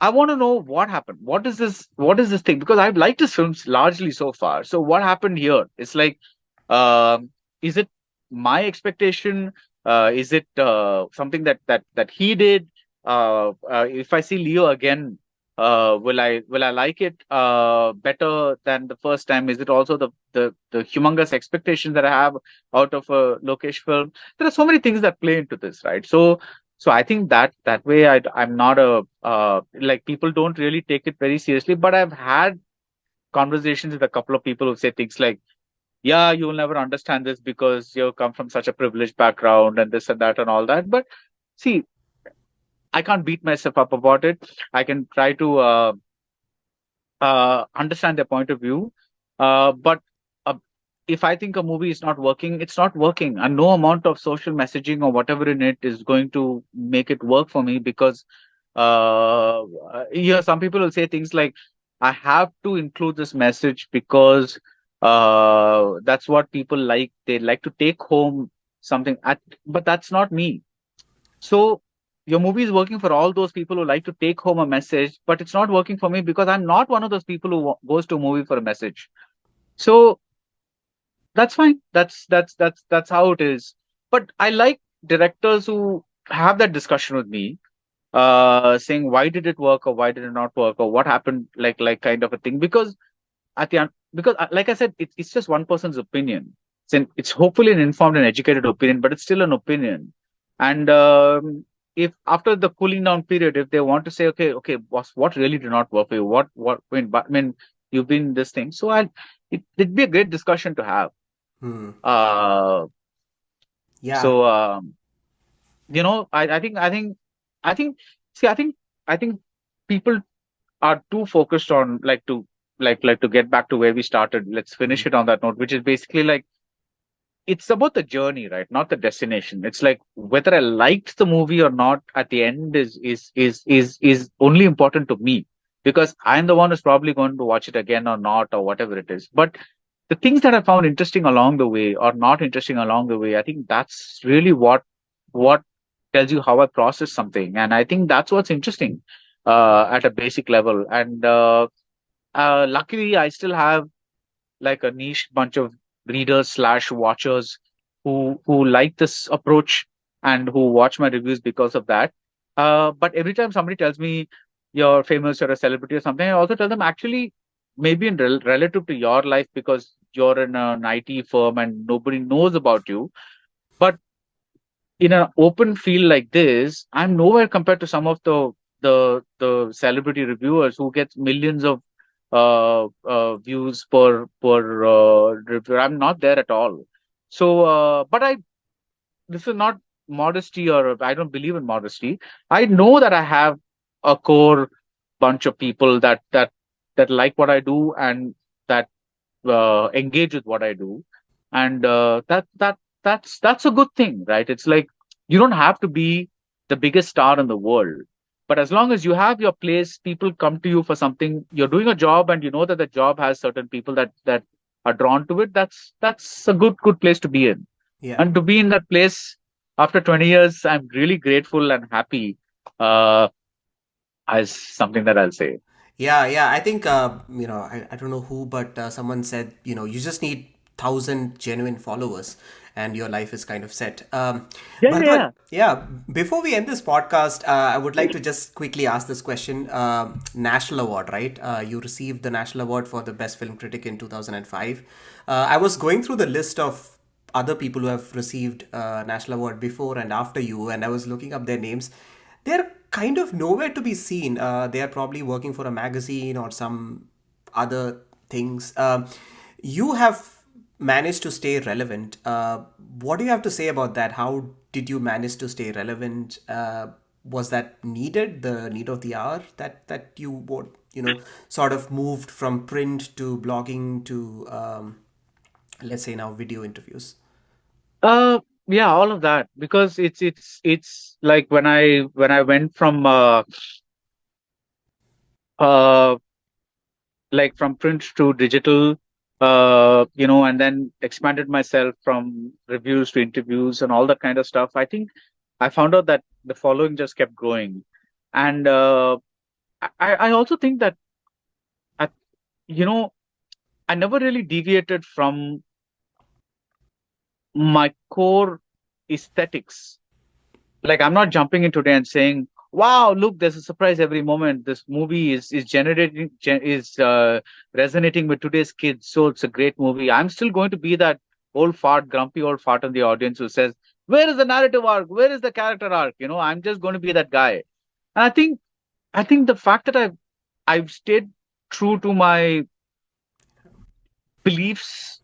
I want to know what happened. What is this? What is this thing? Because I've liked his films largely so far. So what happened here? It's like, um, is it my expectation? Is it something that he did? If I see Leo again, will I like it better than the first time? Is it also the humongous expectation that I have out of a Lokesh film? There are so many things that play into this, right? So I think that way I'm not a like people don't really take it very seriously. But I've had conversations with a couple of people who say things like, "Yeah, you will never understand this because you come from such a privileged background and this and that and all that." But see, I can't beat myself up about it. I can try to understand their point of view. But uh, if I think a movie is not working, it's not working, and no amount of social messaging or whatever in it is going to make it work for me because, yeah, some people will say things like, "I have to include this message because that's what people like. They like to take home something." But that's not me. So your movie is working for all those people who like to take home a message, but it's not working for me because I'm not one of those people who goes to a movie for a message. So that's fine. That's how it is. But I like directors who have that discussion with me, saying why did it work or why did it not work or what happened, like kind of a thing. Because at the end, because like I said, it's just one person's opinion. It's hopefully an informed and educated opinion, but it's still an opinion. And if after the cooling down period, if they want to say, okay, boss, what really did not work for you? But I mean, you've been this thing. So it'd be a great discussion to have. Hmm. Uh, Yeah. so I think, see, I think people are too focused on like to get back to where we started. Let's finish it on that note, which is basically like it's about the journey, right? Not the destination. It's like whether I liked the movie or not at the end is only important to me because I'm the one who's probably going to watch it again or not or whatever it is. But the things that I found interesting along the way or not interesting along the way, I think that's really what tells you how I process something, and I think that's what's interesting at a basic level. And luckily, I still have like a niche bunch of readers slash watchers who like this approach and who watch my reviews because of that. But every time somebody tells me you're famous, you're a celebrity or something, I also tell them actually maybe in relative to your life because you're in an IT firm and nobody knows about you. But in an open field like this, I'm nowhere compared to some of the celebrity reviewers who get millions of views per review. I'm not there at all. So, but I this is not modesty, or I don't believe in modesty. I know that I have a core bunch of people that like what I do, and that engage with what I do, and that's a good thing, right? It's like you don't have to be the biggest star in the world, but as long as you have your place, people come to you for something. You're doing a job, and you know that the job has certain people that are drawn to it. That's a good place to be in, Yeah. and to be in that place after 20 years, I'm really grateful and happy. Uh, as something that I'll say. Yeah, yeah. I think I don't know who, but someone said, you just need 1,000 genuine followers, and your life is kind of set. Yeah, Bharadwaj, yeah, yeah. Before we end this podcast, I would like to just quickly ask this question. National award, right? You received the national award for the best film critic in 2005. I was going through the list of other people who have received national award before and after you, and I was looking up their names. They're kind of nowhere to be seen. They are probably working for a magazine or some other things. You have managed to stay relevant. What do you have to say about that? How did you manage to stay relevant? Was that needed, the need of the hour, that you would, sort of moved from print to blogging to, let's say now, video interviews? uh, yeah, all of that, because it's like when I went from uh like from print to digital, and then expanded myself from reviews to interviews and all that kind of stuff. I think I found out that the following just kept growing, and I also think that I, you know I never really deviated from my core aesthetics. Like, I'm not jumping in today and saying, "Wow, look, there's a surprise every moment. This movie is generating is resonating with today's kids, so it's a great movie." I'm still going to be that old fart, grumpy old fart in the audience who says, "Where is the narrative arc? Where is the character arc?" I'm just going to be that guy. And I think the fact that I've stayed true to my beliefs,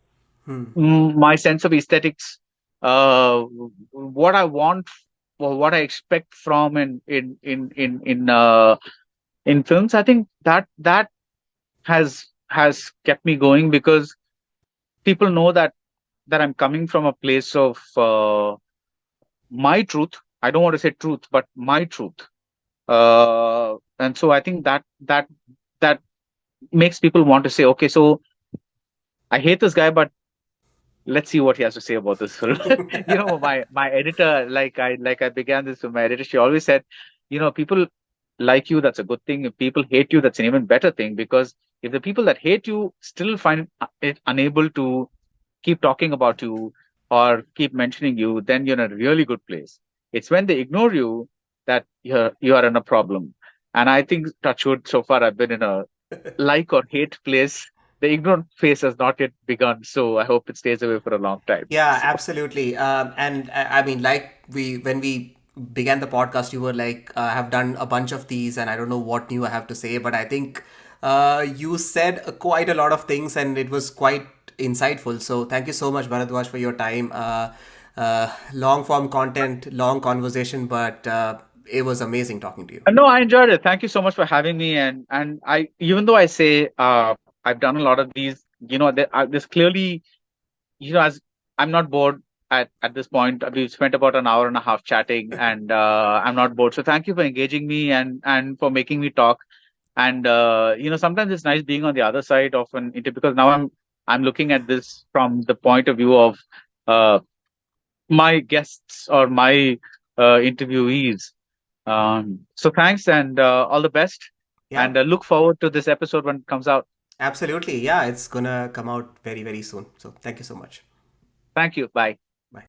my sense of aesthetics, what I want, or what I expect from in films. I think that has kept me going, because people know that I'm coming from a place of my truth. I don't want to say truth, but my truth. And so I think that makes people want to say, okay, so I hate this guy, but let's see what he has to say about this film. My editor, like I began this with my editor. She always said, people like you, that's a good thing. If people hate you, that's an even better thing. Because if the people that hate you still find it unable to keep talking about you or keep mentioning you, then you're in a really good place. It's when they ignore you that you are in a problem. And I think, touch wood, so far I've been in a like or hate place. The ignorant phase has not yet begun, so I hope it stays away for a long time. Yeah, So, absolutely. And I mean, like when we began the podcast, you were like, "I have done a bunch of these, and I don't know what new I have to say." But I think you said quite a lot of things, and it was quite insightful. So thank you so much, Bharadwaj, for your time. Long form content, long conversation, but it was amazing talking to you. no, I enjoyed it. Thank you so much for having me. And I, even though I say I've done a lot of these, there's clearly, as I'm not bored at this point. We've spent about an hour and a half chatting, and I'm not bored. So thank you for engaging me, and for making me talk. And sometimes it's nice being on the other side of an interview, because now I'm looking at this from the point of view of uh, my guests, or my interviewees. So thanks, and all the best, Yeah, and look forward to this episode when it comes out. absolutely. Yeah, it's gonna come out very, very soon. So thank you so much. Thank you. Bye.